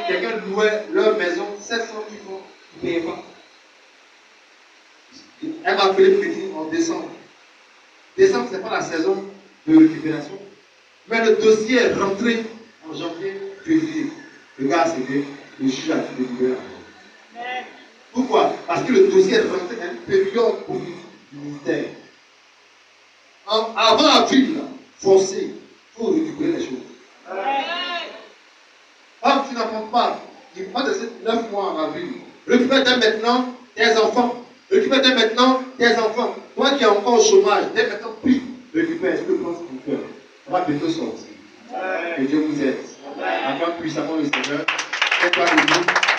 Quelqu'un louait leur maison 700 000 francs, il ne payait pas. Elle m'a appelé en décembre. Décembre, ce n'est pas la saison de récupération. Mais le dossier est rentré en janvier, février. Le gars, c'était le juge a tout délivré. Pourquoi? Parce que le dossier est rentré à une période pour le ministère. Avant avril, forcé, il faut récupérer les choses. Quand tu n'apprends pas, il faut de ces 9 mois en avril. Récupère dès maintenant tes enfants. Récupère dès maintenant tes enfants. Toi qui es encore au chômage, dès maintenant, prie. Récupère ce que pense ton cœur. On va bientôt sortir. Que Dieu vous aide. Encore puissamment le Seigneur. Faites-toi de nous.